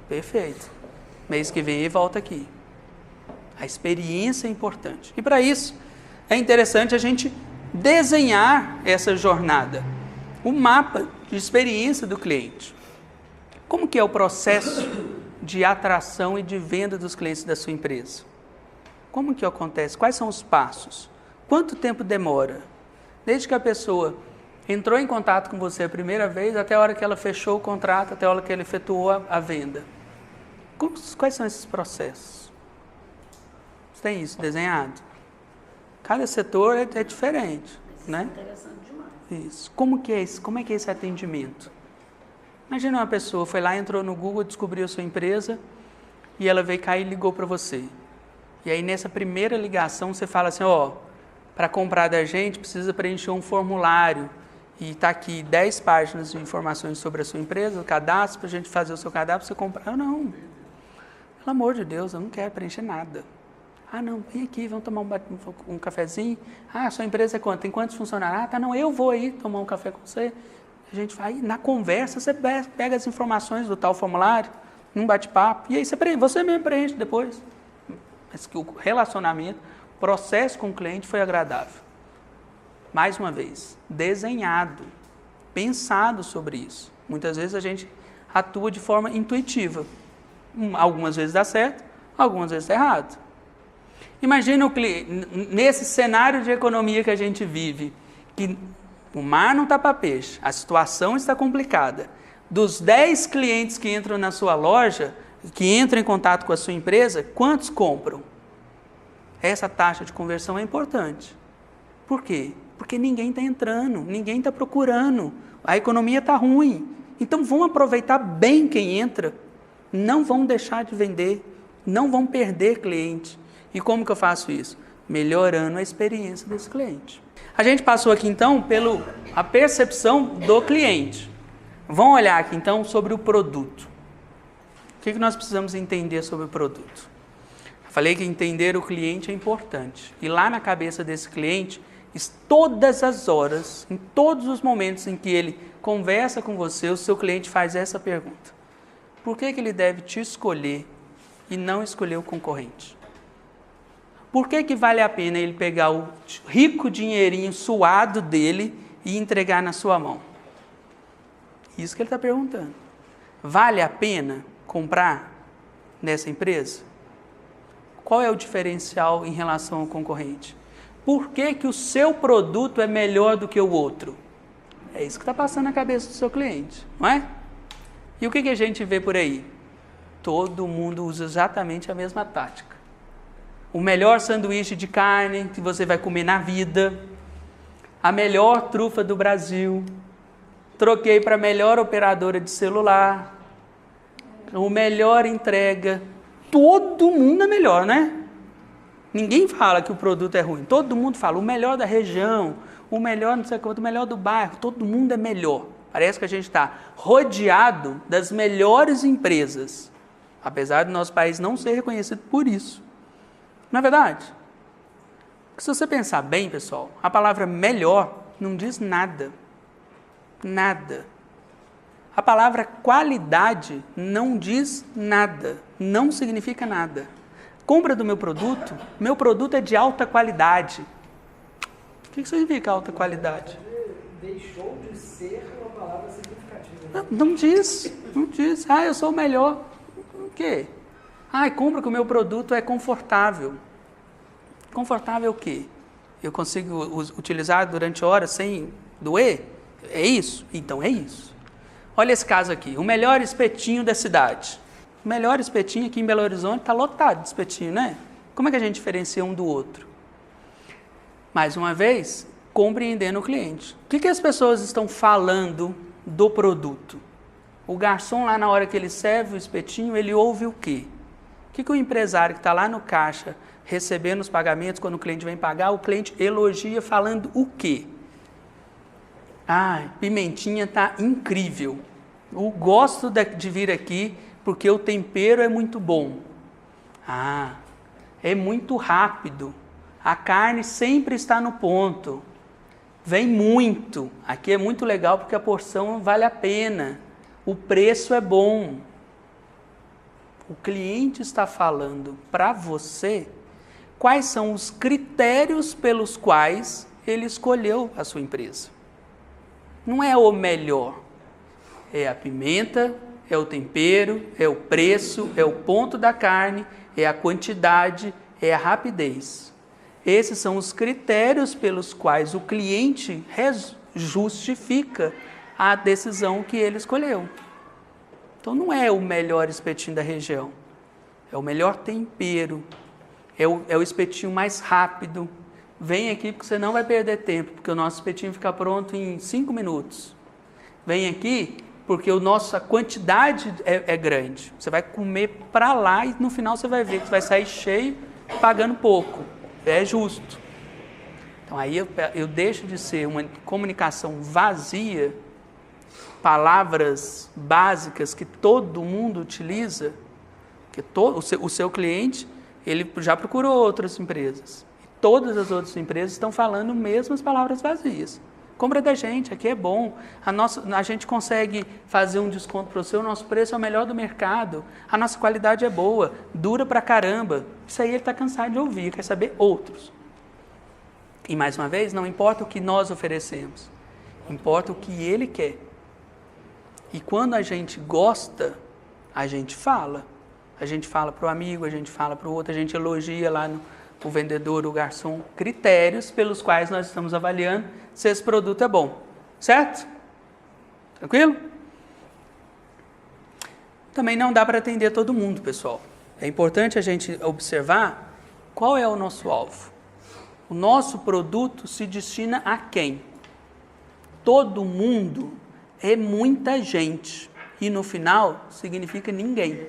Perfeito. Mês que vem ele volta aqui. A experiência é importante. E para isso, é interessante a gente desenhar essa jornada. Um mapa de experiência do cliente. Como que é o processo de atração e de venda dos clientes da sua empresa? Como que acontece? Quais são os passos? Quanto tempo demora? Desde que a pessoa entrou em contato com você a primeira vez, até a hora que ela fechou o contrato, até a hora que ela efetuou a venda. Quais são esses processos? Você tem isso desenhado? Cada setor é diferente, Isso né? é interessante demais. Isso. Como é que é esse atendimento? Imagina uma pessoa foi lá, entrou no Google, descobriu a sua empresa e ela veio cá e ligou para você. E aí nessa primeira ligação você fala assim, ó, para comprar da gente precisa preencher um formulário e está aqui 10 páginas de informações sobre a sua empresa, o cadastro, para a gente fazer o seu cadastro, você comprar. Eu não. Pelo amor de Deus, eu não quero preencher nada. Ah, não, vem aqui, vamos tomar um cafezinho. Ah, sua empresa é quanto? Tem quantos funcionários? Ah, tá, não, eu vou aí tomar um café com você. A gente vai, na conversa, você pega as informações do tal formulário, num bate-papo, e aí você mesmo preenche depois. Mas que o relacionamento, o processo com o cliente foi agradável. Mais uma vez, desenhado, pensado sobre isso. Muitas vezes a gente atua de forma intuitiva. Algumas vezes dá certo, algumas vezes dá errado. Imagina o cliente, nesse cenário de economia que a gente vive, que o mar não está para peixe, a situação está complicada. Dos 10 clientes que entram na sua loja, que entram em contato com a sua empresa, quantos compram? Essa taxa de conversão é importante. Por quê? Porque ninguém está entrando, ninguém está procurando, a economia está ruim. Então vão aproveitar bem quem entra, não vão deixar de vender, não vão perder cliente. E como que eu faço isso? Melhorando a experiência desse cliente. A gente passou aqui então pela percepção do cliente. Vamos olhar aqui então sobre o produto. O que nós precisamos entender sobre o produto? Eu falei que entender o cliente é importante. E lá na cabeça desse cliente, todas as horas, em todos os momentos em que ele conversa com você, o seu cliente faz essa pergunta. Por que ele deve te escolher e não escolher o concorrente? Por que vale a pena ele pegar o rico dinheirinho suado dele e entregar na sua mão? Isso que ele está perguntando. Vale a pena comprar nessa empresa? Qual é o diferencial em relação ao concorrente? Por que o seu produto é melhor do que o outro? É isso que está passando na cabeça do seu cliente, não é? E o que a gente vê por aí? Todo mundo usa exatamente a mesma tática. O melhor sanduíche de carne que você vai comer na vida, a melhor trufa do Brasil, troquei para a melhor operadora de celular, o melhor entrega, todo mundo é melhor, né? Ninguém fala que o produto é ruim, todo mundo fala o melhor da região, o melhor não sei o que, o melhor do bairro, todo mundo é melhor. Parece que a gente está rodeado das melhores empresas, apesar do nosso país não ser reconhecido por isso. Não é verdade? Porque se você pensar bem, pessoal, a palavra melhor não diz nada. Nada. A palavra qualidade não diz nada. Não significa nada. Compra do meu produto é de alta qualidade. O que significa alta qualidade? Deixou de ser uma palavra significativa. Não diz. Ah, eu sou o melhor. O quê? Ah, compra que o meu produto é confortável. Confortável o quê? Eu consigo utilizar durante horas sem doer? É isso? Então é isso. Olha esse caso aqui, o melhor espetinho da cidade. O melhor espetinho aqui em Belo Horizonte está lotado de espetinho, né? Como é que a gente diferencia um do outro? Mais uma vez, compreendendo o cliente. O que as pessoas estão falando do produto? O garçom lá na hora que ele serve o espetinho, ele ouve o quê? O que o empresário que está lá no caixa recebendo os pagamentos, quando o cliente vem pagar, o cliente elogia falando o quê? Ah, pimentinha está incrível. Eu gosto de vir aqui porque o tempero é muito bom. Ah, é muito rápido. A carne sempre está no ponto. Vem muito. Aqui é muito legal porque a porção vale a pena. O preço é bom. O cliente está falando para você quais são os critérios pelos quais ele escolheu a sua empresa. Não é o melhor. É a pimenta, é o tempero, é o preço, é o ponto da carne, é a quantidade, é a rapidez. Esses são os critérios pelos quais o cliente justifica a decisão que ele escolheu. Então não é o melhor espetinho da região, é o melhor tempero, é o espetinho mais rápido, Vem aqui porque você não vai perder tempo, porque o nosso espetinho fica pronto em 5 minutos. Vem aqui porque a quantidade é grande. Você vai comer para lá e no final você vai ver que você vai sair cheio, pagando pouco. É justo. Então aí eu deixo de ser uma comunicação vazia, palavras básicas que todo mundo utiliza, que o seu cliente, ele já procurou outras empresas. E todas as outras empresas estão falando mesmas palavras vazias. Compra da gente, aqui é bom, a gente consegue fazer um desconto para você, o nosso preço é o melhor do mercado, a nossa qualidade é boa, dura pra caramba. Isso aí ele está cansado de ouvir, quer saber outros. E mais uma vez, não importa o que nós oferecemos, importa o que ele quer. E quando a gente gosta, a gente fala. A gente fala para o amigo, a gente fala para o outro, a gente elogia lá o vendedor, o garçom, critérios pelos quais nós estamos avaliando se esse produto é bom. Certo? Tranquilo? Também não dá para atender todo mundo, pessoal. É importante a gente observar qual é o nosso alvo. O nosso produto se destina a quem? Todo mundo é muita gente. E no final, significa ninguém.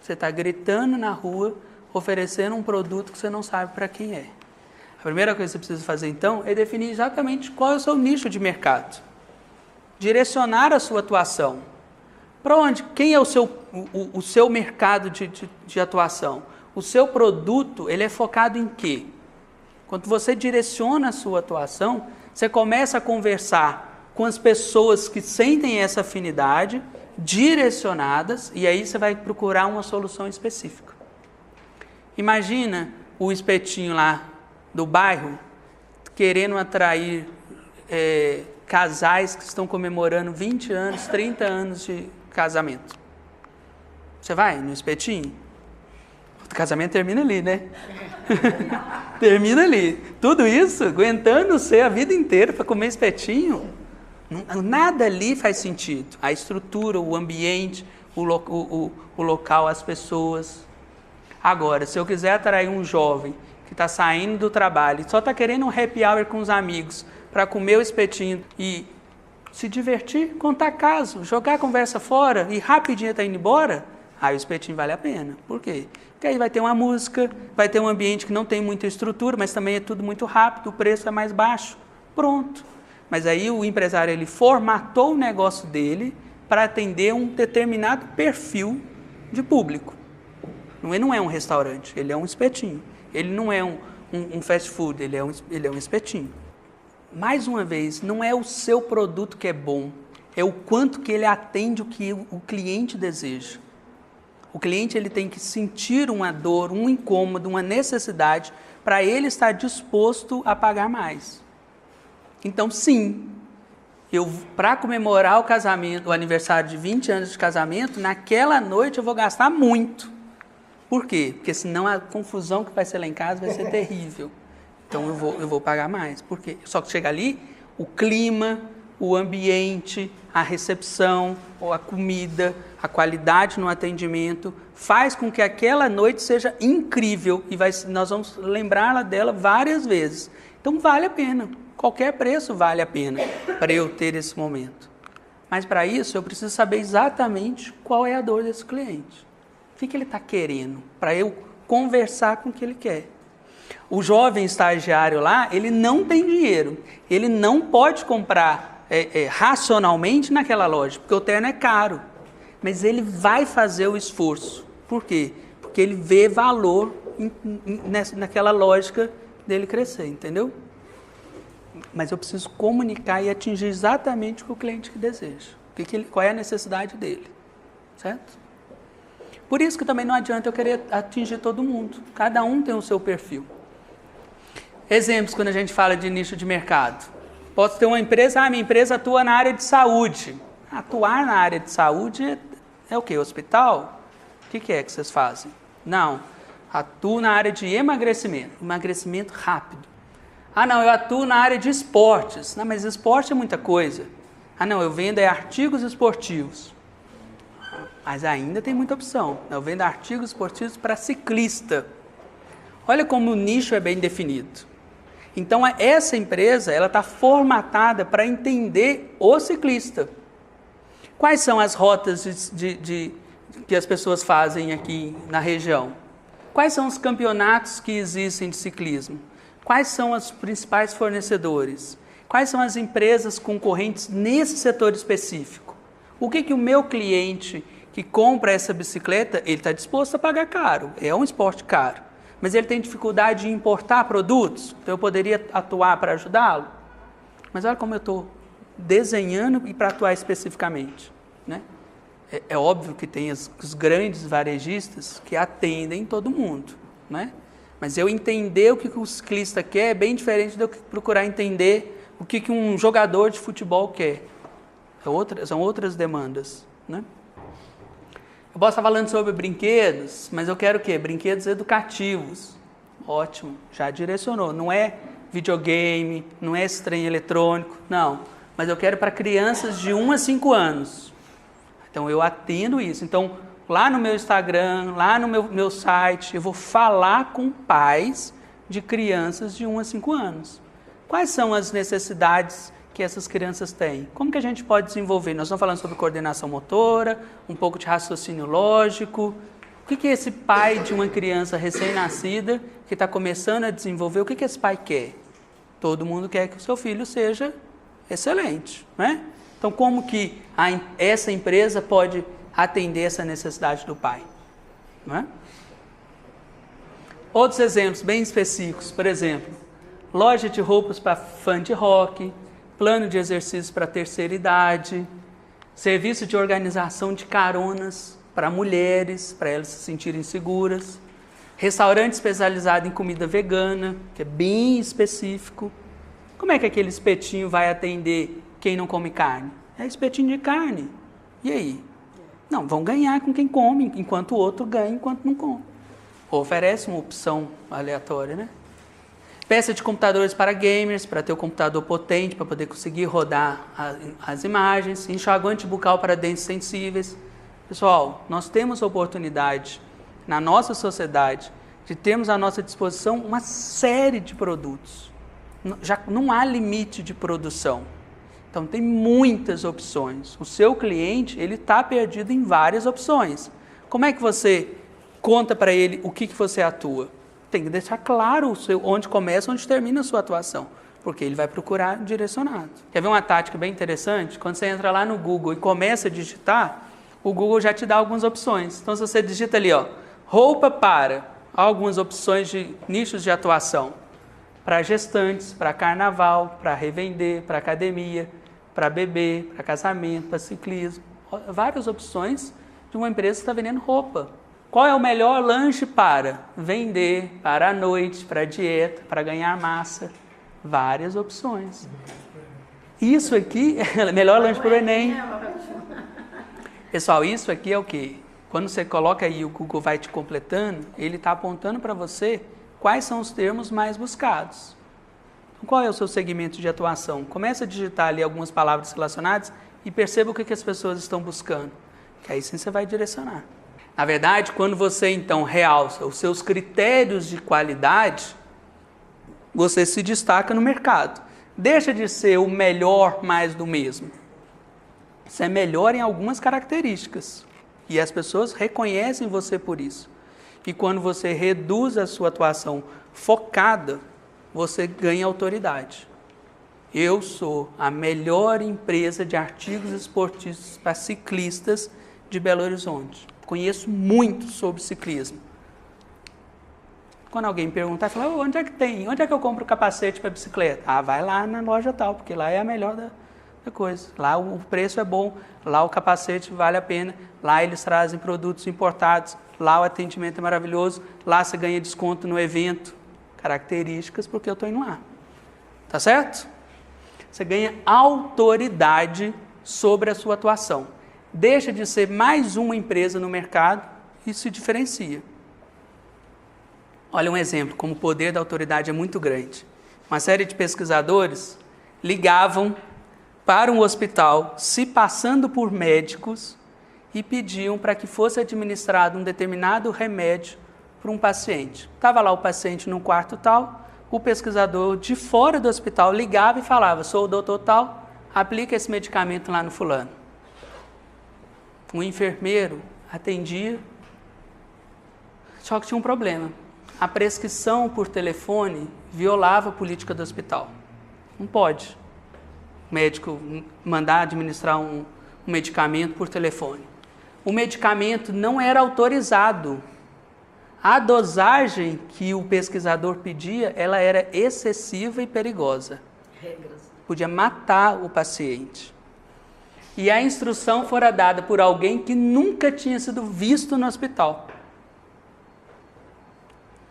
Você está gritando na rua, oferecendo um produto que você não sabe para quem é. A primeira coisa que você precisa fazer, então, é definir exatamente qual é o seu nicho de mercado. Direcionar a sua atuação. Para onde? Quem é o seu mercado de atuação? O seu produto, ele é focado em quê? Quando você direciona a sua atuação, você começa a conversar com as pessoas que sentem essa afinidade, direcionadas, e aí você vai procurar uma solução específica. Imagina o espetinho lá do bairro querendo atrair casais que estão comemorando 20 anos, 30 anos de casamento. Você vai no espetinho? O casamento termina ali, né? Termina ali. Tudo isso aguentando você a vida inteira para comer espetinho. Nada ali faz sentido. A estrutura, o ambiente, o local, as pessoas. Agora, se eu quiser atrair um jovem que está saindo do trabalho e só está querendo um happy hour com os amigos para comer o espetinho e se divertir, contar caso, jogar a conversa fora e rapidinho está indo embora, aí o espetinho vale a pena. Por quê? Porque aí vai ter uma música, vai ter um ambiente que não tem muita estrutura, mas também é tudo muito rápido, o preço é mais baixo. Pronto. Mas aí o empresário ele formatou o negócio dele para atender um determinado perfil de público. Ele não é um restaurante, ele é um espetinho. Ele não é um fast food, ele é um espetinho. Mais uma vez, não é o seu produto que é bom, é o quanto que ele atende o que o cliente deseja. O cliente ele tem que sentir uma dor, um incômodo, uma necessidade para ele estar disposto a pagar mais. Então, sim, para comemorar o casamento, o aniversário de 20 anos de casamento, naquela noite eu vou gastar muito. Por quê? Porque senão a confusão que vai ser lá em casa vai ser terrível. Então eu vou pagar mais. Por quê? Só que chega ali, o clima, o ambiente, a recepção, ou a comida, a qualidade no atendimento, faz com que aquela noite seja incrível e nós vamos lembrar dela várias vezes. Então vale a pena. Qualquer preço vale a pena para eu ter esse momento. Mas para isso eu preciso saber exatamente qual é a dor desse cliente. O que ele está querendo? Para eu conversar com o que ele quer. O jovem estagiário lá, ele não tem dinheiro. Ele não pode comprar racionalmente naquela loja, porque o terno é caro. Mas ele vai fazer o esforço. Por quê? Porque ele vê valor naquela lógica dele crescer, entendeu? Mas eu preciso comunicar e atingir exatamente o que o cliente deseja. Qual é a necessidade dele. Certo? Por isso que também não adianta eu querer atingir todo mundo. Cada um tem o seu perfil. Exemplos quando a gente fala de nicho de mercado. Posso ter uma empresa, minha empresa atua na área de saúde. Atuar na área de saúde é o quê? Hospital? O que é que vocês fazem? Não, atuo na área de emagrecimento rápido. Não, eu atuo na área de esportes. Não, mas esporte é muita coisa. Não, eu vendo artigos esportivos. Mas ainda tem muita opção. Eu vendo artigos esportivos para ciclista. Olha como o nicho é bem definido. Então, essa empresa está formatada para entender o ciclista. Quais são as rotas que as pessoas fazem aqui na região? Quais são os campeonatos que existem de ciclismo? Quais são os principais fornecedores? Quais são as empresas concorrentes nesse setor específico? O que o meu cliente que compra essa bicicleta, ele está disposto a pagar caro, é um esporte caro, mas ele tem dificuldade de importar produtos, então eu poderia atuar para ajudá-lo? Mas olha como eu estou desenhando e para atuar especificamente, né? É óbvio que tem os grandes varejistas que atendem todo mundo, né? Mas eu entender o que o ciclista quer é bem diferente do que procurar entender o que um jogador de futebol quer. São outras demandas, né? Eu posso estar falando sobre brinquedos, mas eu quero o quê? Brinquedos educativos. Ótimo, já direcionou. Não é videogame, não é esse trem eletrônico, não. Mas eu quero para crianças de 1 a 5 anos. Então eu atendo isso. Então lá no meu Instagram, lá no meu site, eu vou falar com pais de crianças de 1 a 5 anos. Quais são as necessidades que essas crianças têm? Como que a gente pode desenvolver? Nós estamos falando sobre coordenação motora, um pouco de raciocínio lógico. O que esse pai de uma criança recém-nascida que está começando a desenvolver, o que esse pai quer? Todo mundo quer que o seu filho seja excelente, né? Então, como que essa empresa pode atender essa necessidade do pai? Não é? Outros exemplos bem específicos, por exemplo, loja de roupas para fã de rock, plano de exercícios para terceira idade, serviço de organização de caronas para mulheres, para elas se sentirem seguras, restaurante especializado em comida vegana, que é bem específico. Como é que aquele espetinho vai atender quem não come carne? É espetinho de carne. E aí? Não, vão ganhar com quem come, enquanto o outro ganha enquanto não come. Ou oferece uma opção aleatória, né? Peça de computadores para gamers, para ter o computador potente, para poder conseguir rodar as imagens. Enxaguante bucal para dentes sensíveis. Pessoal, nós temos a oportunidade, na nossa sociedade, de termos à nossa disposição uma série de produtos. Já não há limite de produção. Então, tem muitas opções. O seu cliente, ele está perdido em várias opções. Como é que você conta para ele o que você atua? Tem que deixar claro onde começa, onde termina a sua atuação, porque ele vai procurar direcionado. Quer ver uma tática bem interessante? Quando você entra lá no Google e começa a digitar, o Google já te dá algumas opções. Então, se você digita ali, ó, roupa para, algumas opções de nichos de atuação. Para gestantes, para carnaval, para revender, para academia, para bebê, para casamento, para ciclismo. Várias opções de uma empresa que está vendendo roupa. Qual é o melhor lanche para vender, para a noite, para a dieta, para ganhar massa? Várias opções. Isso aqui é melhor lanche para o Enem. Pessoal, isso aqui é o quê? Quando você coloca aí, o Google vai te completando, ele está apontando para você quais são os termos mais buscados. Então, qual é o seu segmento de atuação? Comece a digitar ali algumas palavras relacionadas e perceba o que as pessoas estão buscando. Que aí sim você vai direcionar. Na verdade, quando você então realça os seus critérios de qualidade, você se destaca no mercado. Deixa de ser o melhor mais do mesmo. Você é melhor em algumas características. E as pessoas reconhecem você por isso. E quando você reduz a sua atuação focada, você ganha autoridade. Eu sou a melhor empresa de artigos esportivos para ciclistas de Belo Horizonte. Conheço muito sobre ciclismo. Quando alguém perguntar, fala, onde é que tem? Onde é que eu compro capacete para bicicleta? Ah, vai lá na loja tal, porque lá é a melhor da coisa. Lá o preço é bom, lá o capacete vale a pena, lá eles trazem produtos importados, lá o atendimento é maravilhoso, lá você ganha desconto no evento. Características porque eu estou indo lá. Tá certo? Você ganha autoridade sobre a sua atuação. Deixa de ser mais uma empresa no mercado e se diferencia. Olha um exemplo, como o poder da autoridade é muito grande. Uma série de pesquisadores ligavam para um hospital, se passando por médicos, e pediam para que fosse administrado um determinado remédio para um paciente. Estava lá o paciente num quarto tal, o pesquisador de fora do hospital ligava e falava: sou o doutor tal, aplica esse medicamento lá no fulano. O enfermeiro atendia, só que tinha um problema. A prescrição por telefone violava a política do hospital. Não pode o médico mandar administrar um medicamento por telefone. O medicamento não era autorizado. A dosagem que o pesquisador pedia, ela era excessiva e perigosa. Regras. Podia matar o paciente. E a instrução fora dada por alguém que nunca tinha sido visto no hospital.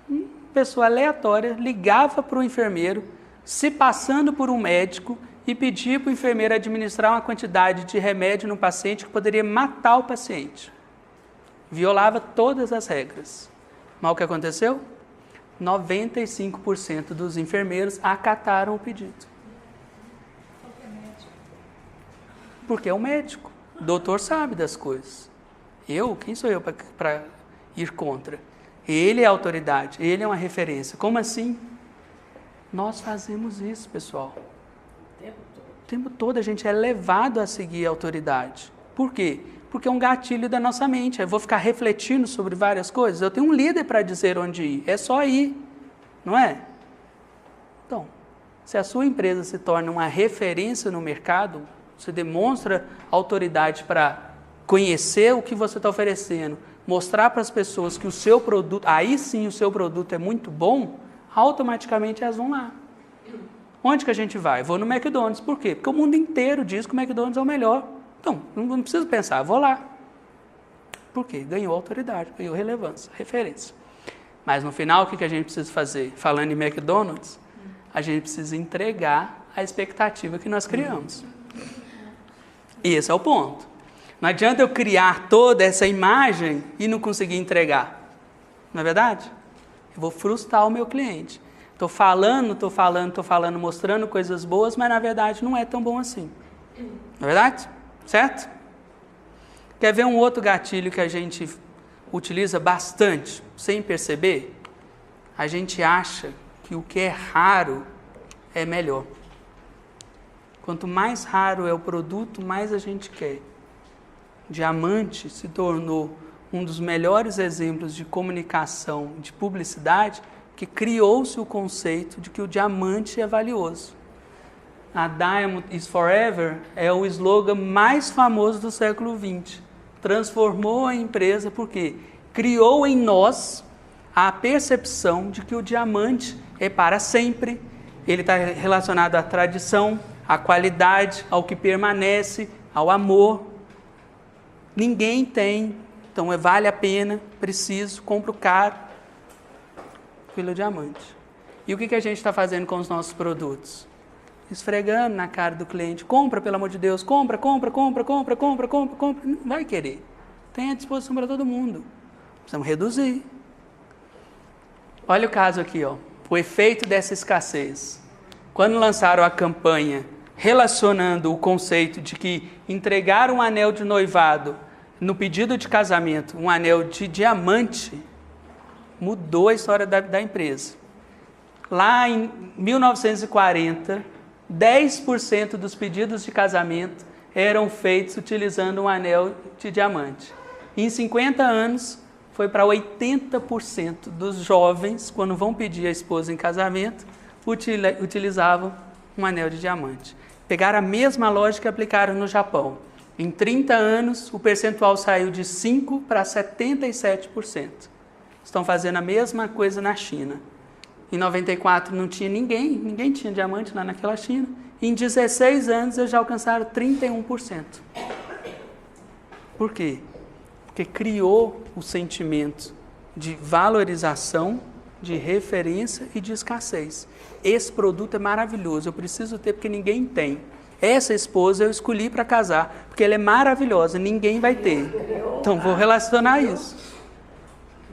Uma pessoa aleatória ligava para o enfermeiro, se passando por um médico, e pedia para o enfermeiro administrar uma quantidade de remédio no paciente que poderia matar o paciente. Violava todas as regras. Mas o que aconteceu? 95% dos enfermeiros acataram o pedido. Porque é um médico. O doutor sabe das coisas. Quem sou eu para ir contra? Ele é a autoridade, ele é uma referência. Como assim? Nós fazemos isso, pessoal. O tempo todo a gente é levado a seguir a autoridade. Por quê? Porque é um gatilho da nossa mente. Eu vou ficar refletindo sobre várias coisas. Eu tenho um líder para dizer onde ir. É só ir, não é? Então, se a sua empresa se torna uma referência no mercado, você demonstra autoridade para conhecer o que você está oferecendo, mostrar para as pessoas que o seu produto, aí sim o seu produto é muito bom, automaticamente elas vão lá. Onde que a gente vai? Vou no McDonald's. Por quê? Porque o mundo inteiro diz que o McDonald's é o melhor. Então, não preciso pensar, vou lá. Por quê? Ganhou autoridade, ganhou relevância, referência. Mas no final, o que a gente precisa fazer? Falando em McDonald's, a gente precisa entregar a expectativa que nós criamos. E esse é o ponto. Não adianta eu criar toda essa imagem e não conseguir entregar. Não é verdade? Eu vou frustrar o meu cliente. Estou falando, mostrando coisas boas, mas na verdade não é tão bom assim. Não é verdade? Certo? Quer ver um outro gatilho que a gente utiliza bastante, sem perceber? A gente acha que o que é raro é melhor. Quanto mais raro é o produto, mais a gente quer. Diamante se tornou um dos melhores exemplos de comunicação, de publicidade, que criou-se o conceito de que o diamante é valioso. A Diamond is Forever é o slogan mais famoso do século XX. Transformou a empresa porque criou em nós a percepção de que o diamante é para sempre. Ele está relacionado à tradição, à qualidade, ao que permanece, ao amor. Ninguém tem, então vale a pena, preciso, compro caro. Pelo diamante. E o que a gente está fazendo com os nossos produtos? Esfregando na cara do cliente. Compra, pelo amor de Deus, compra. Não vai querer. Tem à disposição para todo mundo. Precisamos reduzir. Olha o caso aqui, ó. O efeito dessa escassez. Quando lançaram a campanha relacionando o conceito de que entregar um anel de noivado no pedido de casamento, um anel de diamante, mudou a história da empresa. Lá em 1940, 10% dos pedidos de casamento eram feitos utilizando um anel de diamante. Em 50 anos, foi para 80% dos jovens, quando vão pedir a esposa em casamento, utilizavam um anel de diamante. Pegaram a mesma lógica e aplicaram no Japão. Em 30 anos, o percentual saiu de 5% para 77%. Estão fazendo a mesma coisa na China. Em 94 não tinha ninguém tinha diamante lá naquela China. Em 16 anos eles já alcançaram 31%. Por quê? Porque criou o sentimento de valorização, de referência e de escassez. Esse produto é maravilhoso, eu preciso ter porque ninguém tem. Essa esposa eu escolhi para casar, porque ela é maravilhosa, ninguém vai ter. Então vou relacionar isso.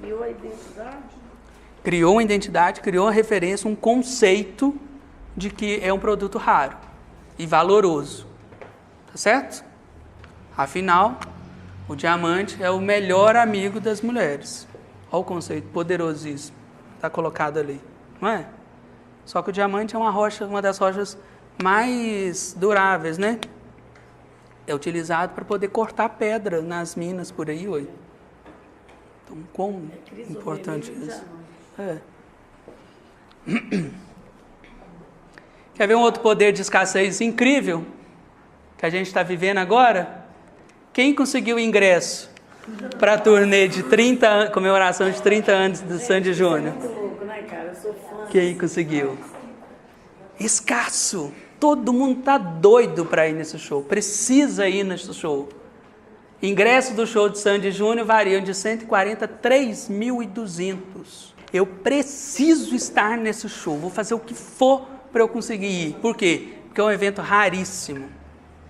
Criou a identidade? Criou uma identidade, criou uma referência, um conceito de que é um produto raro e valoroso. Tá certo? Afinal, o diamante é o melhor amigo das mulheres. Olha o conceito poderosíssimo. Está colocado ali. Não é? Só que o diamante é uma das rochas mais duráveis, né? É utilizado para poder cortar pedra nas minas por aí, oi. Então, quão importante isso. É. Quer ver um outro poder de escassez incrível que a gente está vivendo agora? Quem conseguiu ingresso para a turnê de comemoração de 30 anos do Sandy Júnior? Muito louco, né, cara? Eu sou fã. Quem conseguiu? Escasso. Todo mundo tá doido para ir nesse show. Precisa ir nesse show. Ingresso do show de Sandy Júnior variam de 140 a 3.200. Eu preciso estar nesse show. Vou fazer o que for para eu conseguir ir. Por quê? Porque é um evento raríssimo.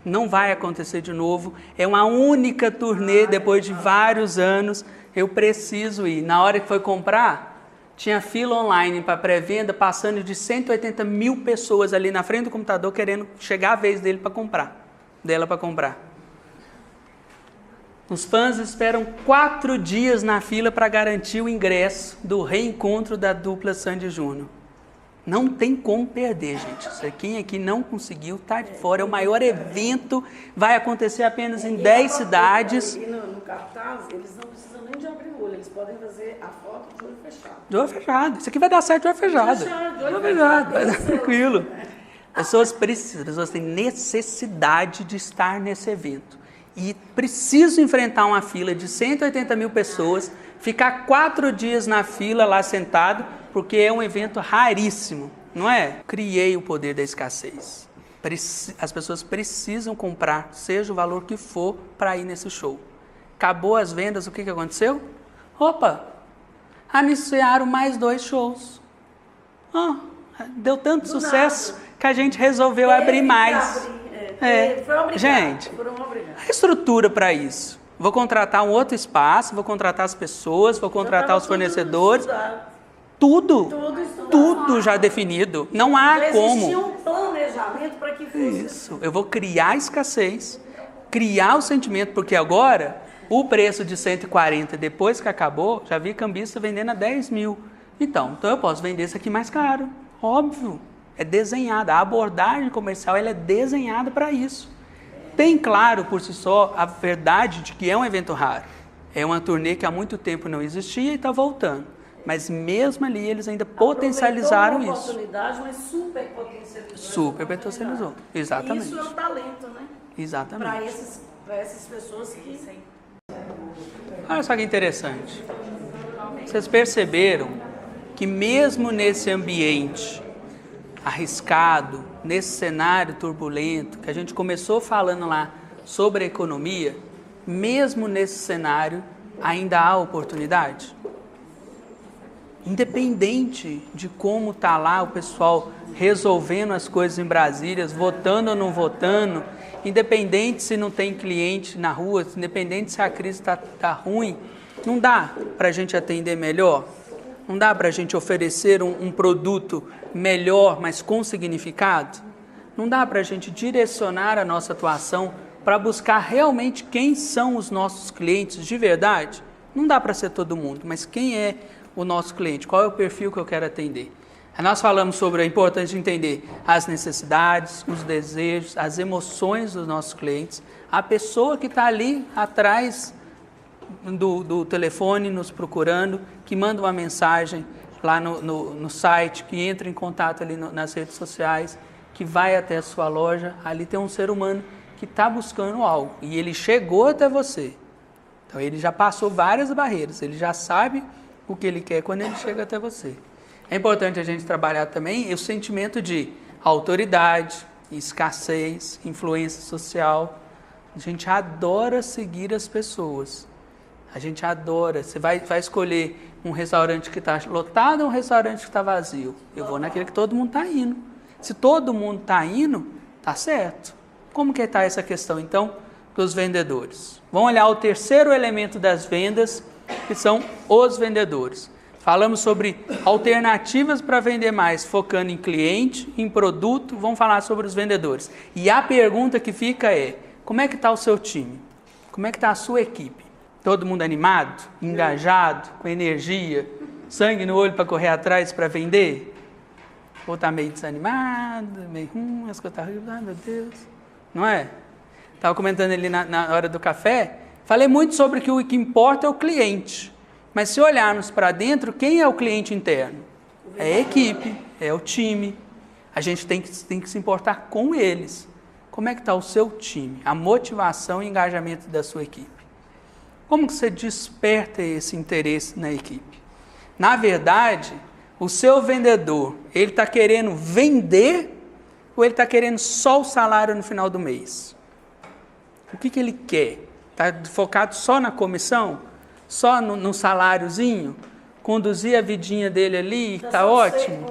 Não vai acontecer de novo. É uma única turnê depois de vários anos. Eu preciso ir. Na hora que foi comprar, tinha fila online para pré-venda, passando de 180 mil pessoas ali na frente do computador querendo chegar a vez dela para comprar. Os fãs esperam 4 dias na fila para garantir o ingresso do reencontro da dupla Sandy Júnior. Não tem como perder, gente. Quem aqui não conseguiu, tá de fora. É o maior evento, vai acontecer apenas em 10 cidades. E no cartaz, eles não precisam nem de abrir o olho, eles podem fazer a foto de olho fechado. De olho fechado. Isso aqui vai dar certo de olho fechado. De olho fechado. Vai dar tranquilo. Pessoas têm necessidade de estar nesse evento. E precisam enfrentar uma fila de 180 mil pessoas, ficar 4 dias na fila lá sentado, porque é um evento raríssimo, não é? Criei o poder da escassez. As pessoas precisam comprar, seja o valor que for, para ir nesse show. Acabou as vendas, o que aconteceu? Opa, anunciaram mais 2 shows. Deu tanto sucesso que a gente resolveu abrir mais. Gente, a estrutura para isso. Vou contratar um outro espaço, vou contratar as pessoas, vou contratar os fornecedores. Tudo já definido. Não há como. Existia um planejamento para que fosse isso. Eu vou criar escassez, criar o sentimento, porque agora o preço de 140 depois que acabou, já vi cambista vendendo a 10 mil. Então eu posso vender isso aqui mais caro. Óbvio. É desenhada. A abordagem comercial ela é desenhada para isso. Tem claro por si só a verdade de que é um evento raro. É uma turnê que há muito tempo não existia e está voltando. Mas mesmo ali eles ainda potencializaram isso. Oportunidade, mas super potencializou. Super potencializou, exatamente. Isso é o talento, né? Exatamente. Para essas pessoas que... Olha só que interessante. Vocês perceberam que mesmo nesse ambiente arriscado, nesse cenário turbulento, que a gente começou falando lá sobre a economia, mesmo nesse cenário ainda há oportunidade? Independente de como está lá o pessoal resolvendo as coisas em Brasília, votando ou não votando, independente se não tem cliente na rua, independente se a crise está ruim, não dá para a gente atender melhor? Não dá para a gente oferecer um produto melhor, mas com significado? Não dá para a gente direcionar a nossa atuação para buscar realmente quem são os nossos clientes de verdade? Não dá para ser todo mundo, mas quem é o nosso cliente? Qual é o perfil que eu quero atender? Nós falamos sobre a importância de entender as necessidades, os desejos, as emoções dos nossos clientes, a pessoa que está ali atrás do telefone nos procurando, que manda uma mensagem lá no site, que entra em contato ali nas redes sociais, que vai até a sua loja. Ali tem um ser humano que está buscando algo e ele chegou até você. Então ele já passou várias barreiras, ele já sabe o que ele quer quando ele chega até você. É importante a gente trabalhar também o sentimento de autoridade, escassez, influência social. A gente adora seguir as pessoas. A gente adora. Você vai escolher um restaurante que está lotado ou um restaurante que está vazio? Eu vou naquele que todo mundo está indo. Se todo mundo está indo, está certo. Como que está essa questão, então, dos vendedores? Vamos olhar o terceiro elemento das vendas, que são os vendedores. Falamos sobre alternativas para vender mais, focando em cliente, em produto. Vamos falar sobre os vendedores. E a pergunta que fica é, como é que está o seu time? Como é que está a sua equipe? Todo mundo animado, engajado, com energia, sangue no olho para correr atrás, para vender? Ou está meio desanimado, meio as coisas estão horríveis, ai meu Deus. Não é? Estava comentando ali na hora do café, falei muito sobre que o que importa é o cliente. Mas se olharmos para dentro, quem é o cliente interno? É a equipe, é o time. A gente tem que se importar com eles. Como é que está o seu time? A motivação e engajamento da sua equipe. Como que você desperta esse interesse na equipe? Na verdade, o seu vendedor, ele está querendo vender ou ele está querendo só o salário no final do mês? O que ele quer? Está focado só na comissão? Só no saláriozinho? Conduzir a vidinha dele ali, está ótimo?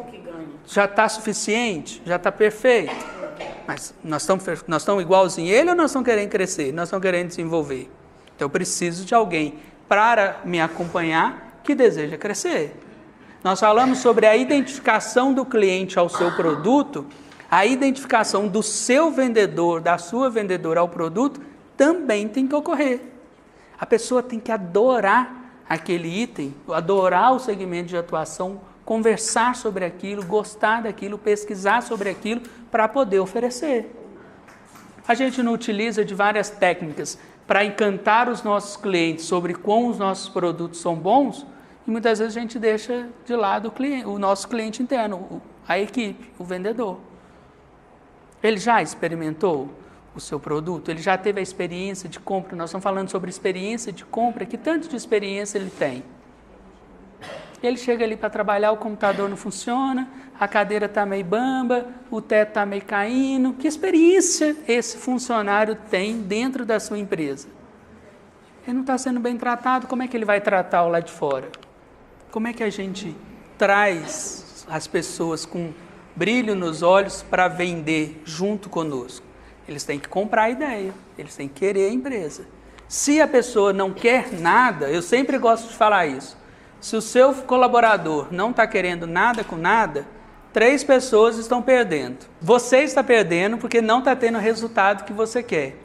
Já está suficiente? Já está perfeito? Mas nós estamos igualzinho ele ou nós estamos querendo crescer? Nós estamos querendo desenvolver? Então eu preciso de alguém para me acompanhar que deseja crescer. Nós falamos sobre a identificação do cliente ao seu produto, a identificação do seu vendedor, da sua vendedora ao produto, também tem que ocorrer. A pessoa tem que adorar aquele item, adorar o segmento de atuação, conversar sobre aquilo, gostar daquilo, pesquisar sobre aquilo para poder oferecer. A gente não utiliza de várias técnicas para encantar os nossos clientes sobre como os nossos produtos são bons e muitas vezes a gente deixa de lado o nosso cliente interno, a equipe, o vendedor. Ele já experimentou o seu produto? Ele já teve a experiência de compra? Nós estamos falando sobre experiência de compra, que tanto de experiência ele tem? Ele chega ali para trabalhar, o computador não funciona, a cadeira está meio bamba, o teto está meio caindo. Que experiência esse funcionário tem dentro da sua empresa? Ele não está sendo bem tratado, como é que ele vai tratar o lá de fora? Como é que a gente traz as pessoas com brilho nos olhos para vender junto conosco? Eles têm que comprar a ideia, eles têm que querer a empresa. Se a pessoa não quer nada, eu sempre gosto de falar isso. Se o seu colaborador não está querendo nada com nada, 3 pessoas estão perdendo. Você está perdendo porque não está tendo o resultado que você quer.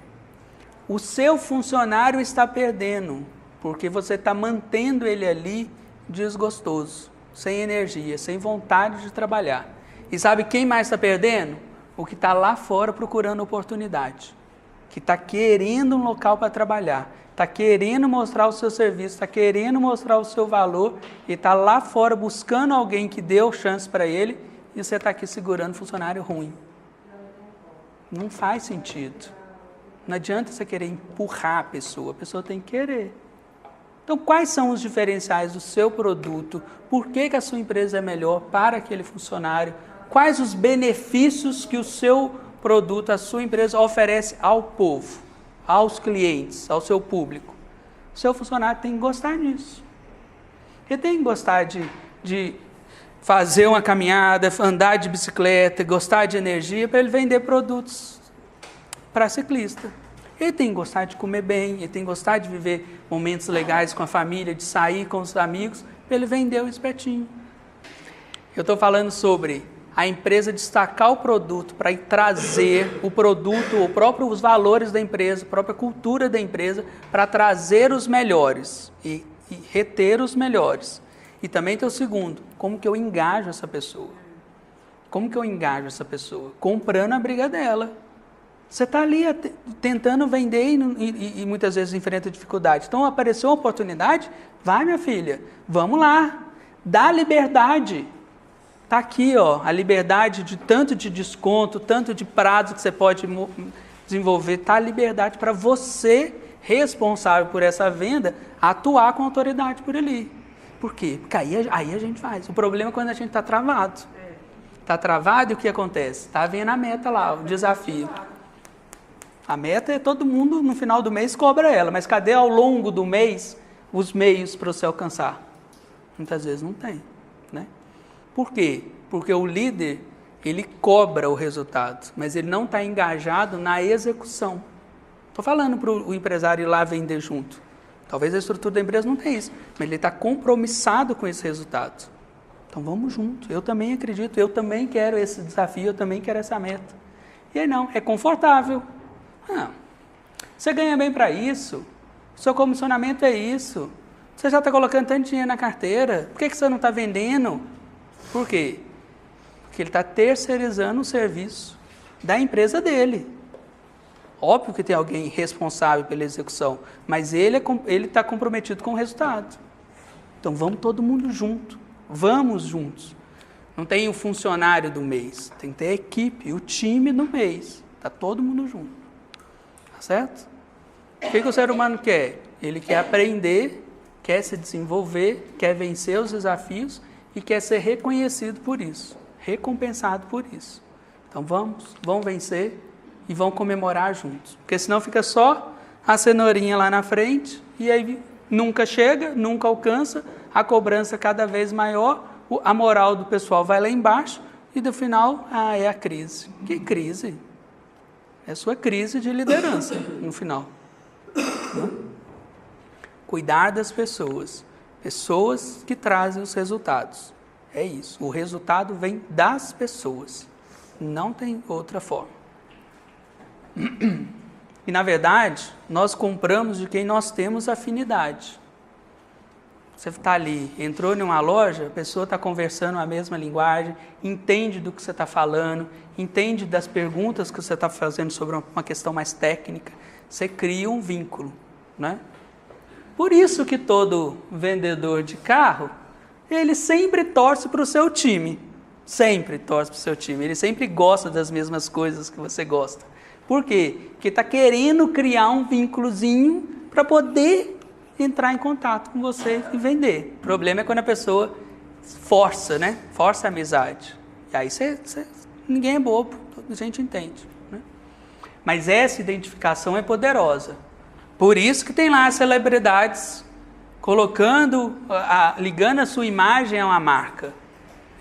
O seu funcionário está perdendo porque você está mantendo ele ali desgostoso, sem energia, sem vontade de trabalhar. E sabe quem mais está perdendo? O que está lá fora procurando oportunidade, que está querendo um local para trabalhar, está querendo mostrar o seu serviço, está querendo mostrar o seu valor e está lá fora buscando alguém que deu chance para ele e você está aqui segurando funcionário ruim. Não faz sentido. Não adianta você querer empurrar a pessoa tem que querer. Então, quais são os diferenciais do seu produto? Por que a sua empresa é melhor para aquele funcionário? Quais os benefícios que o seu produto, a sua empresa oferece ao povo, aos clientes, ao seu público? O seu funcionário tem que gostar disso. Ele tem que gostar de fazer uma caminhada, andar de bicicleta, gostar de energia para ele vender produtos para ciclista. Ele tem que gostar de comer bem, ele tem que gostar de viver momentos legais com a família, de sair com os amigos, para ele vender o espetinho. Eu estou falando sobre a empresa destacar o produto para trazer o produto, os valores da empresa, a própria cultura da empresa, para trazer os melhores e reter os melhores. E também tem o segundo, como que eu engajo essa pessoa? Como que eu engajo essa pessoa? Comprando a briga dela. Você está ali tentando vender e muitas vezes enfrenta dificuldade. Então apareceu uma oportunidade, vai minha filha, vamos lá, dá liberdade. Está aqui, ó, a liberdade de tanto de desconto, tanto de prazo que você pode desenvolver. Está a liberdade para você, responsável por essa venda, atuar com autoridade por ali. Por quê? Porque aí a gente faz. O problema é quando a gente está travado. Está travado e o que acontece? Está vendo a meta lá, o desafio. A meta é todo mundo, no final do mês, cobra ela. Mas cadê ao longo do mês os meios para você alcançar? Muitas vezes não tem, né? Por quê? Porque o líder, ele cobra o resultado, mas ele não está engajado na execução. Estou falando para o empresário ir lá vender junto. Talvez a estrutura da empresa não tenha isso, mas ele está compromissado com esse resultado. Então vamos junto. Eu também acredito, eu também quero esse desafio, eu também quero essa meta. E aí não, é confortável. Você ganha bem para isso, seu comissionamento é isso, você já está colocando tanto dinheiro na carteira, por que você não está vendendo? Por quê? Porque Porque ele está terceirizando o serviço da empresa dele. Óbvio que tem alguém responsável pela execução, mas ele está comprometido com o resultado. Então vamos todo mundo junto, vamos juntos. Não tem o funcionário do mês, tem que ter a equipe, o time do mês. Está todo mundo junto. Tá certo? O que o ser humano quer? Ele quer aprender, quer se desenvolver, quer vencer os desafios e quer ser reconhecido por isso, recompensado por isso. Então vamos vencer e vão comemorar juntos. Porque senão fica só a cenourinha lá na frente e aí nunca chega, nunca alcança, a cobrança cada vez maior, a moral do pessoal vai lá embaixo e no final, é a crise. Que crise? É a sua crise de liderança no final. Cuidar das pessoas. Pessoas que trazem os resultados. É isso. O resultado vem das pessoas. Não tem outra forma. E, na verdade, nós compramos de quem nós temos afinidade. Você está ali, entrou em uma loja, a pessoa está conversando a mesma linguagem, entende do que você está falando, entende das perguntas que você está fazendo sobre uma questão mais técnica. Você cria um vínculo, né? Por isso que todo vendedor de carro, ele sempre torce para o seu time. Sempre torce para o seu time. Ele sempre gosta das mesmas coisas que você gosta. Por quê? Porque está querendo criar um vínculozinho para poder entrar em contato com você e vender. O problema é quando a pessoa força, né? Força a amizade. E aí ninguém é bobo, a gente entende, né? Mas essa identificação é poderosa. Por isso que tem lá as celebridades colocando, ligando a sua imagem a uma marca.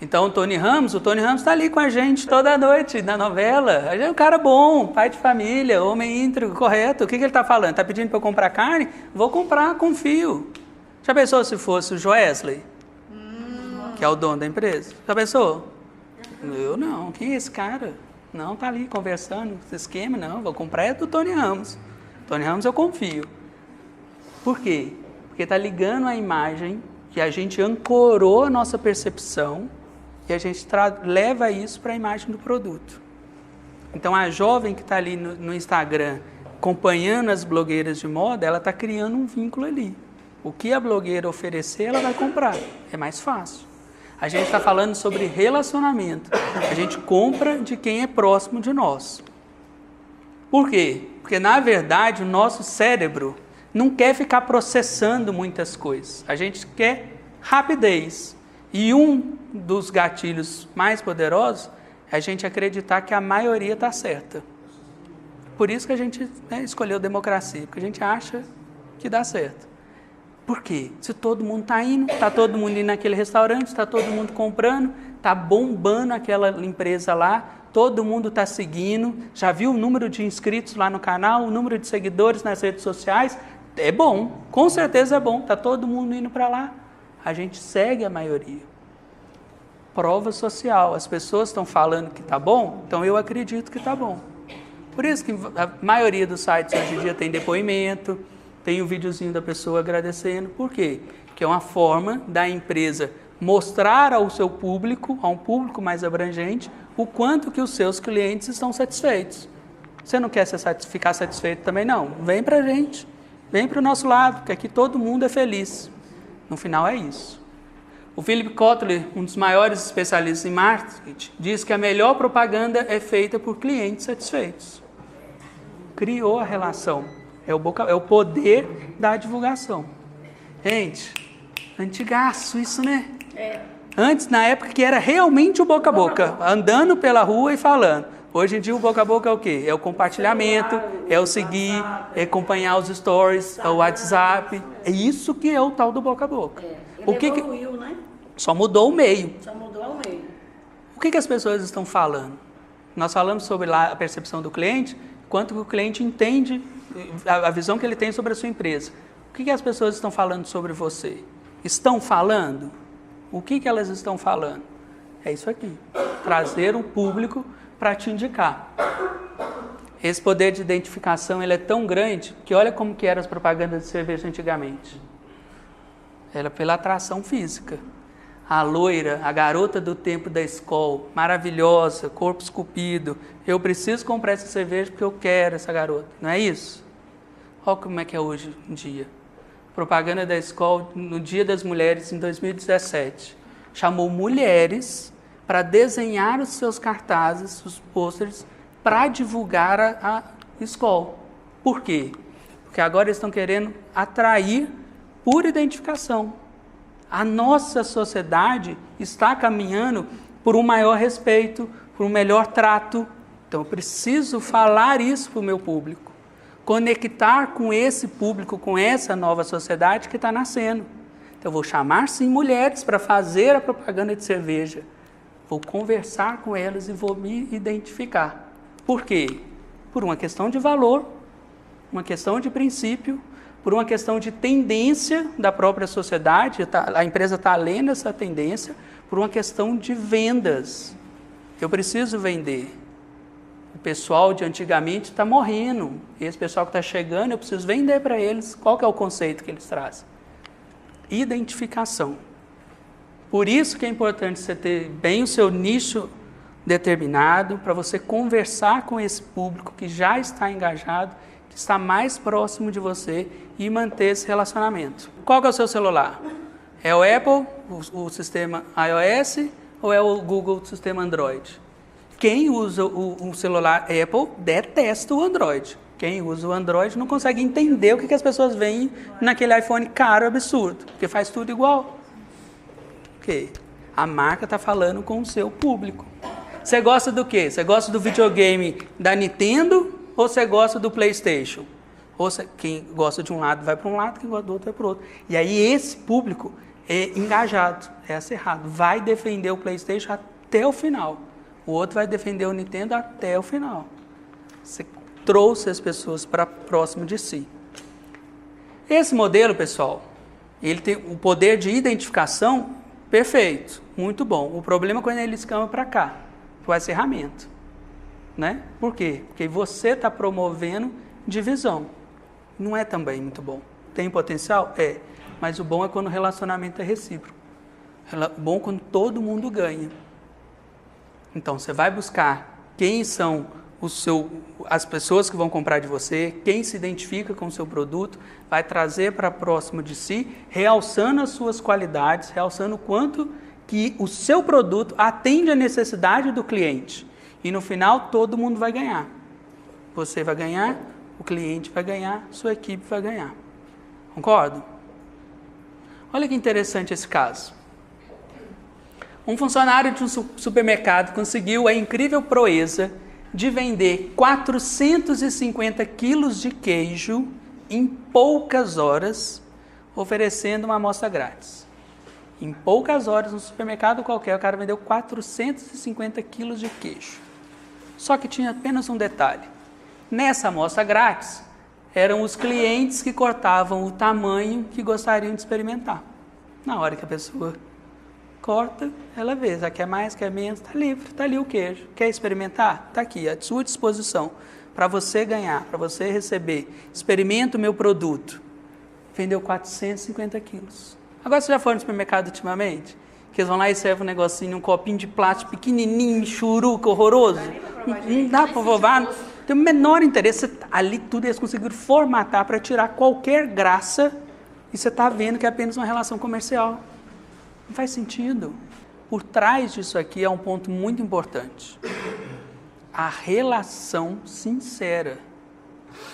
Então o Tony Ramos está ali com a gente toda noite na novela. Ele é um cara bom, pai de família, homem íntegro, correto. O que ele está falando? Está pedindo para eu comprar carne? Vou comprar, confio. Já pensou se fosse o Joesley, que é o dono da empresa? Já pensou? Eu não. Quem é esse cara? Não, está ali conversando, esse esquema, não. Vou comprar é do Tony Ramos. Tony Ramos eu confio. Por quê? Porque está ligando a imagem que a gente ancorou a nossa percepção e a gente leva isso para a imagem do produto. Então, a jovem que está ali no Instagram, acompanhando as blogueiras de moda, ela está criando um vínculo ali. O que a blogueira oferecer, ela vai comprar. É mais fácil. A gente está falando sobre relacionamento. A gente compra de quem é próximo de nós. Por quê? Porque, na verdade, o nosso cérebro não quer ficar processando muitas coisas. A gente quer rapidez. E um dos gatilhos mais poderosos é a gente acreditar que a maioria está certa. Por isso que a gente escolheu democracia, porque a gente acha que dá certo. Por quê? Se todo mundo está indo, está todo mundo indo naquele restaurante, está todo mundo comprando, está bombando aquela empresa lá, todo mundo está seguindo, já viu o número de inscritos lá no canal, o número de seguidores nas redes sociais? É bom, com certeza é bom, está todo mundo indo para lá. A gente segue a maioria. Prova social, as pessoas estão falando que está bom, então eu acredito que está bom. Por isso que a maioria dos sites hoje em dia tem depoimento, tem um videozinho da pessoa agradecendo. Por quê? Porque é uma forma da empresa mostrar ao seu público, a um público mais abrangente, o quanto que os seus clientes estão satisfeitos. Você não quer ficar satisfeito também? Não. Vem para a gente, vem para o nosso lado, porque aqui todo mundo é feliz. No final é isso. O Philip Kotler, um dos maiores especialistas em marketing, diz que a melhor propaganda é feita por clientes satisfeitos. Criou a relação. É o poder da divulgação. Gente, antigaço isso, né? Antes, na época que era realmente o boca a boca, andando pela rua e falando. Hoje em dia o boca a boca é o quê? É o compartilhamento, é o seguir, é acompanhar os stories, é o WhatsApp. É isso que é o tal do boca a boca. O que evoluiu, né? Só mudou o meio. Só mudou o meio. O que as pessoas estão falando? Nós falamos sobre lá a percepção do cliente, quanto que o cliente entende, a visão que ele tem sobre a sua empresa. O que as pessoas estão falando sobre você? Estão falando? O que elas estão falando? É isso aqui. Trazer um público para te indicar. Esse poder de identificação ele é tão grande que olha como que eram as propagandas de cerveja antigamente. Era pela atração física. a loira, a garota do tempo da escola, maravilhosa, corpo esculpido. Eu preciso comprar essa cerveja porque eu quero essa garota. Não é isso? Olha como é que é hoje em dia. Propaganda da escola no Dia das Mulheres em 2017. Chamou mulheres para desenhar os seus cartazes, os pôsteres, para divulgar a escola. Por quê? Porque agora eles estão querendo atrair por identificação. A nossa sociedade está caminhando por um maior respeito, por um melhor trato. Então, eu preciso falar isso para o meu público. Conectar com esse público, com essa nova sociedade que está nascendo. Então, eu vou chamar, sim, mulheres para fazer a propaganda de cerveja. Vou conversar com elas e vou me identificar. Por quê? Por uma questão de valor, uma questão de princípio, por uma questão de tendência da própria sociedade, a empresa está lendo essa tendência, por uma questão de vendas. Eu preciso vender. O pessoal de antigamente está morrendo. Esse pessoal que está chegando, eu preciso vender para eles. Qual que é o conceito que eles trazem? Identificação. Por isso que é importante você ter bem o seu nicho determinado, para você conversar com esse público que já está engajado, que está mais próximo de você e manter esse relacionamento. Qual que é o seu celular? É o Apple, o sistema iOS, ou é o Google, o sistema Android? Quem usa o celular Apple detesta o Android. Quem usa o Android não consegue entender o que as pessoas veem naquele iPhone caro, absurdo, porque faz tudo igual. Ok. A marca está falando com o seu público. Você gosta do quê? Você gosta do videogame da Nintendo ou você gosta do PlayStation? Ou quem gosta de um lado vai para um lado, quem gosta do outro vai para o outro. E aí esse público é engajado, é acerrado. Vai defender o PlayStation até o final. O outro vai defender o Nintendo até o final. Você trouxe as pessoas para próximo de si. Esse modelo, pessoal, ele tem o poder de identificação perfeito, muito bom. O problema é quando ele escama para cá, para o acerramento. Né? Por quê? Porque você está promovendo divisão. Não é também muito bom. Tem potencial? É. Mas o bom é quando o relacionamento é recíproco. O bom é quando todo mundo ganha. Então, você vai buscar quem são as pessoas que vão comprar de você, quem se identifica com o seu produto, vai trazer para próximo de si, realçando as suas qualidades, realçando o quanto que o seu produto atende à necessidade do cliente. E no final, todo mundo vai ganhar. Você vai ganhar, o cliente vai ganhar, sua equipe vai ganhar. Concordo? Olha que interessante esse caso. Um funcionário de um supermercado conseguiu a incrível proeza de vender 450 quilos de queijo em poucas horas, oferecendo uma amostra grátis. Em poucas horas, no supermercado qualquer, o cara vendeu 450 quilos de queijo. Só que tinha apenas um detalhe. Nessa amostra grátis, eram os clientes que cortavam o tamanho que gostariam de experimentar. Na hora que a pessoa corta, ela vê, já quer mais, quer menos, está livre, está ali o queijo. Quer experimentar? Está aqui, à sua disposição, para você ganhar, para você receber. Experimenta o meu produto. Vendeu 450 quilos. Agora, você já foi no supermercado ultimamente? Que eles vão lá e servem um negocinho, um copinho de plástico pequenininho, churuca, horroroso. Não dá para provar, tem o menor interesse. Ali tudo eles conseguiram formatar para tirar qualquer graça e você está vendo que é apenas uma relação comercial. Não faz sentido. Por trás disso aqui é um ponto muito importante. A relação sincera.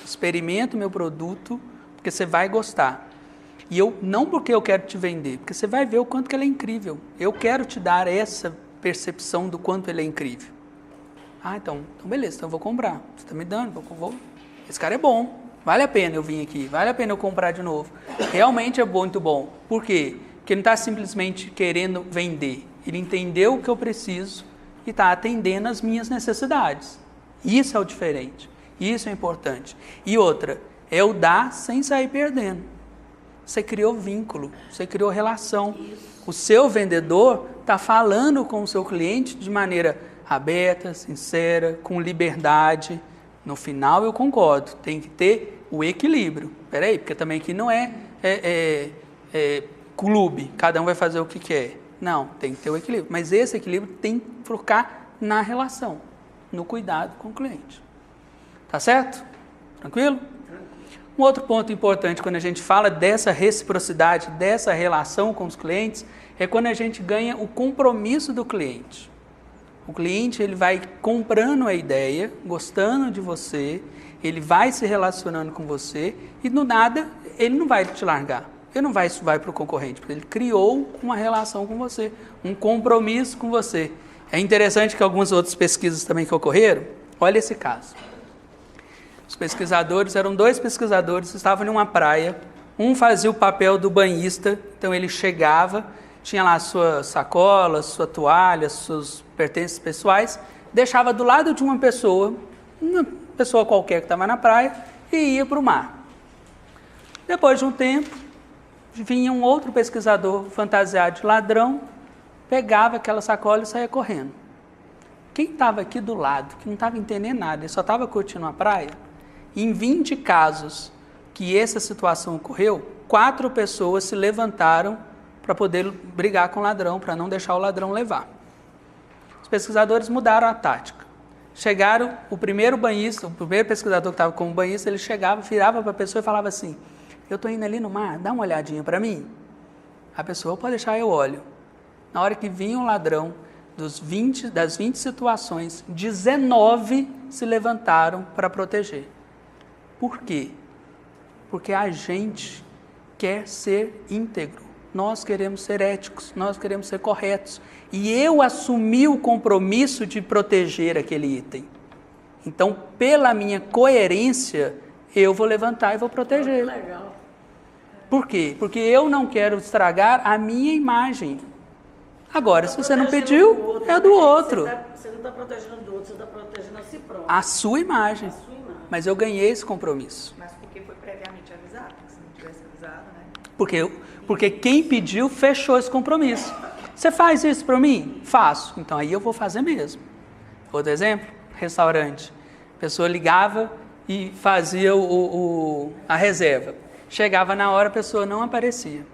Experimenta o meu produto, porque você vai gostar. E não porque eu quero te vender, porque você vai ver o quanto que ele é incrível. Eu quero te dar essa percepção do quanto ele é incrível. Ah, então beleza, então eu vou comprar. Você está me dando, esse cara é bom. Vale a pena eu vir aqui, vale a pena eu comprar de novo. Realmente é muito bom. Por quê? Porque ele não está simplesmente querendo vender. Ele entendeu o que eu preciso e está atendendo as minhas necessidades. Isso é o diferente. Isso é importante. E outra, é o dar sem sair perdendo. Você criou vínculo, você criou relação. O seu vendedor está falando com o seu cliente de maneira aberta, sincera, com liberdade. No final eu concordo, tem que ter o equilíbrio. Espera aí, porque também aqui não é clube, cada um vai fazer o que quer. Não, tem que ter o equilíbrio. Mas esse equilíbrio tem que focar na relação, no cuidado com o cliente. Tá certo? Tranquilo? Um outro ponto importante quando a gente fala dessa reciprocidade, dessa relação com os clientes, é quando a gente ganha o compromisso do cliente. O cliente ele vai comprando a ideia, gostando de você, ele vai se relacionando com você e do nada ele não vai te largar. Ele não vai para o concorrente, porque ele criou uma relação com você, um compromisso com você. É interessante que algumas outras pesquisas também que ocorreram, olha esse caso. Os pesquisadores, eram 2 pesquisadores, estavam em uma praia, um fazia o papel do banhista, então ele chegava, tinha lá sua sacola, sua toalha, seus pertences pessoais, deixava do lado de uma pessoa qualquer que estava na praia e ia para o mar. Depois de um tempo, vinha um outro pesquisador fantasiado de ladrão, pegava aquela sacola e saía correndo. Quem estava aqui do lado, que não estava entendendo nada, ele só estava curtindo a praia, em 20 casos que essa situação ocorreu, 4 pessoas se levantaram para poder brigar com o ladrão, para não deixar o ladrão levar. Os pesquisadores mudaram a tática. Chegaram, o primeiro pesquisador que estava como banhista, ele chegava, virava para a pessoa e falava assim, eu estou indo ali no mar, dá uma olhadinha para mim. A pessoa, pode deixar, eu olho. Na hora que vinha o ladrão, das 20 situações, 19 se levantaram para proteger. Por quê? Porque a gente quer ser íntegro. Nós queremos ser éticos, nós queremos ser corretos. E eu assumi o compromisso de proteger aquele item. Então, pela minha coerência, eu vou levantar e vou proteger. Legal. Por quê? Porque eu não quero estragar a minha imagem. Agora, se você não pediu, é do outro. Você não está protegendo do outro, você está protegendo a si próprio. A sua imagem. Mas eu ganhei esse compromisso. Mas porque foi previamente avisado, porque se não tivesse avisado, né? Porque quem pediu fechou esse compromisso. Você faz isso para mim? Faço. Então aí eu vou fazer mesmo. Outro exemplo, restaurante. A pessoa ligava e fazia a reserva. Chegava na hora, a pessoa não aparecia.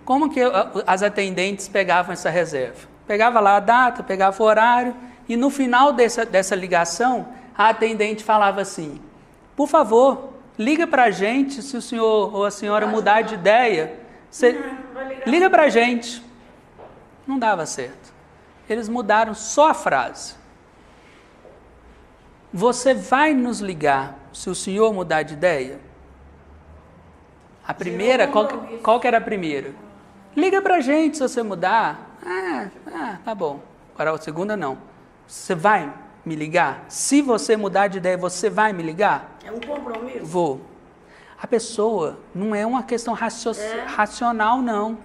Como que as atendentes pegavam essa reserva? Pegava lá a data, pegava o horário e no final dessa ligação, a atendente falava assim, por favor, liga para a gente se o senhor ou a senhora mudar de ideia. Liga para a gente. Não dava certo. Eles mudaram só a frase. Você vai nos ligar se o senhor mudar de ideia? A primeira, qual que era a primeira? Liga pra gente se você mudar. Tá bom. Agora a segunda não. Você vai me ligar? Se você mudar de ideia, você vai me ligar? É um compromisso? Vou. A pessoa não é uma questão racional, não.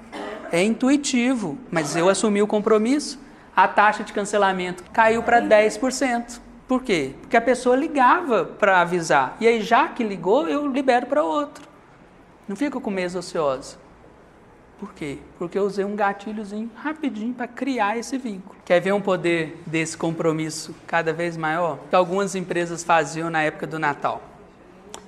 É intuitivo. Mas eu assumi o compromisso, a taxa de cancelamento caiu para 10%. Por quê? Porque a pessoa ligava para avisar. E aí, já que ligou, eu libero para outro. Não fico com mês ociosa. Por quê? Porque eu usei um gatilhozinho rapidinho para criar esse vínculo. Quer ver um poder desse compromisso cada vez maior? Que algumas empresas faziam na época do Natal.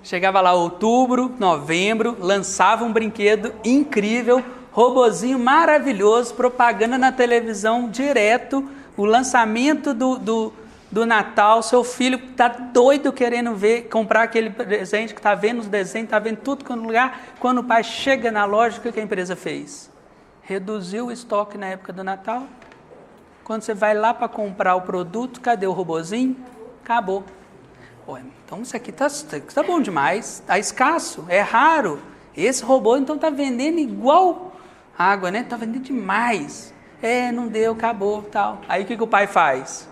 Chegava lá outubro, novembro, lançava um brinquedo incrível, robozinho maravilhoso, propaganda na televisão direto, o lançamento do Natal, seu filho está doido querendo comprar aquele presente, que está vendo os desenhos, está vendo tudo quando lugar. Quando o pai chega na loja, o que a empresa fez? Reduziu o estoque na época do Natal. Quando você vai lá para comprar o produto, cadê o robozinho? Acabou. Ué, então isso aqui tá bom demais, está escasso, é raro. Esse robô então está vendendo igual água, né? Está vendendo demais. Não deu, acabou, tal. Aí o que o pai faz?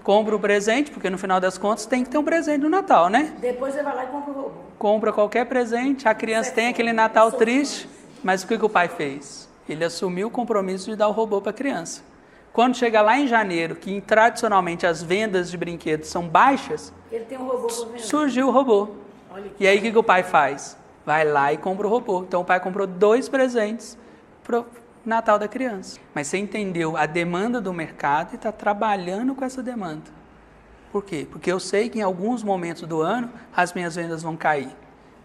Compra o presente, porque no final das contas tem que ter um presente no Natal, né? Depois você vai lá e compra o robô. Compra qualquer presente, a criança tem aquele Natal triste, mas o que o pai fez? Ele assumiu o compromisso de dar o robô para a criança. Quando chega lá em janeiro, que tradicionalmente as vendas de brinquedos são baixas, ele tem um robô para vender. Surgiu o robô. E aí o que o pai faz? Vai lá e compra o robô. Então o pai comprou 2 presentes para Natal da criança. Mas você entendeu a demanda do mercado e está trabalhando com essa demanda. Por quê? Porque eu sei que em alguns momentos do ano as minhas vendas vão cair.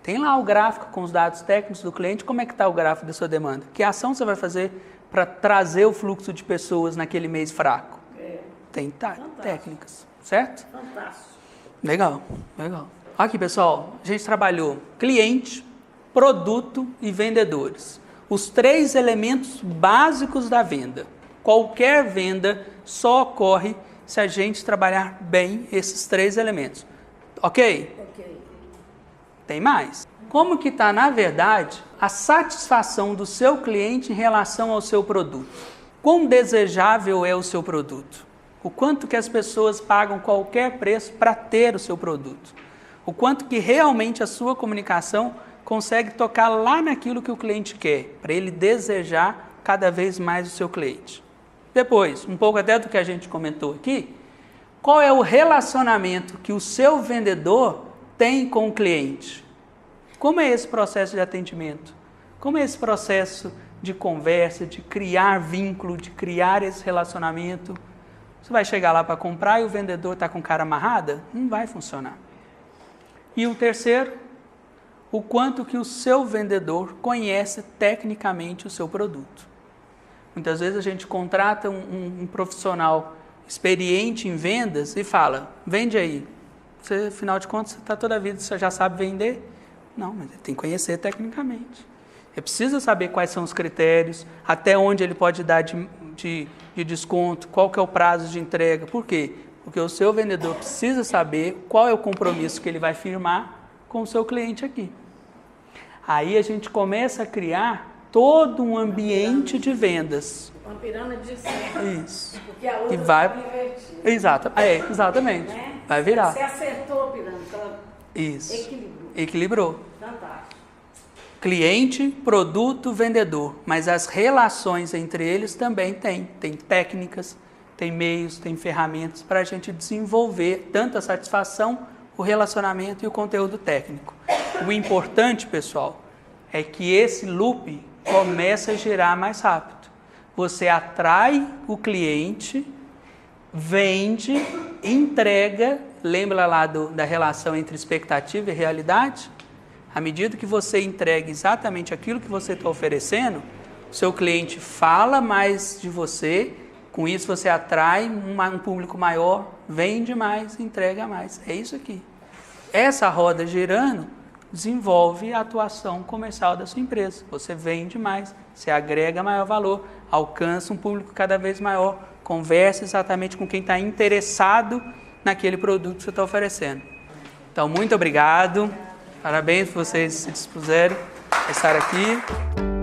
Tem lá o gráfico com os dados técnicos do cliente, como é que está o gráfico da sua demanda? Que ação você vai fazer para trazer o fluxo de pessoas naquele mês fraco? Tem técnicas, certo? Fantástico. Legal. Aqui, pessoal, a gente trabalhou cliente, produto e vendedores. Os 3 elementos básicos da venda. Qualquer venda só ocorre se a gente trabalhar bem esses 3 elementos. Ok? Ok. Tem mais. Como que está, na verdade, a satisfação do seu cliente em relação ao seu produto? Quão desejável é o seu produto? O quanto que as pessoas pagam qualquer preço para ter o seu produto? O quanto que realmente a sua comunicação consegue tocar lá naquilo que o cliente quer, para ele desejar cada vez mais o seu cliente. Depois, um pouco até do que a gente comentou aqui, qual é o relacionamento que o seu vendedor tem com o cliente? Como é esse processo de atendimento? Como é esse processo de conversa, de criar vínculo, de criar esse relacionamento? Você vai chegar lá para comprar e o vendedor está com cara amarrada? Não vai funcionar. E o terceiro, o quanto que o seu vendedor conhece tecnicamente o seu produto. Muitas vezes a gente contrata um profissional experiente em vendas e fala, vende aí. Você, afinal de contas, você está toda a vida, você já sabe vender? Não, mas ele tem que conhecer tecnicamente. Ele precisa saber quais são os critérios, até onde ele pode dar de desconto, qual que é o prazo de entrega. Por quê? Porque o seu vendedor precisa saber qual é o compromisso que ele vai firmar com o seu cliente aqui. Aí a gente começa a criar todo um ambiente de vendas. Uma pirâmide de Isso. Porque a outra E vai... invertida. Exatamente. Né? Vai virar. Você acertou a pirâmide, ela Isso. equilibrou. Equilibrou. Fantástico. Cliente, produto, vendedor. Mas as relações entre eles também tem. Tem técnicas, tem meios, tem ferramentas para a gente desenvolver tanto a satisfação, o relacionamento e o conteúdo técnico. O importante, pessoal, é que esse loop começa a girar mais rápido. Você atrai o cliente, vende, entrega, lembra lá da relação entre expectativa e realidade? À medida que você entrega exatamente aquilo que você está oferecendo, o seu cliente fala mais de você, com isso você atrai um público maior, vende mais, entrega mais. É isso aqui. Essa roda girando desenvolve a atuação comercial da sua empresa. Você vende mais, você agrega maior valor, alcança um público cada vez maior, conversa exatamente com quem está interessado naquele produto que você está oferecendo. Então, muito obrigado. Parabéns por vocês se dispuserem a estar aqui.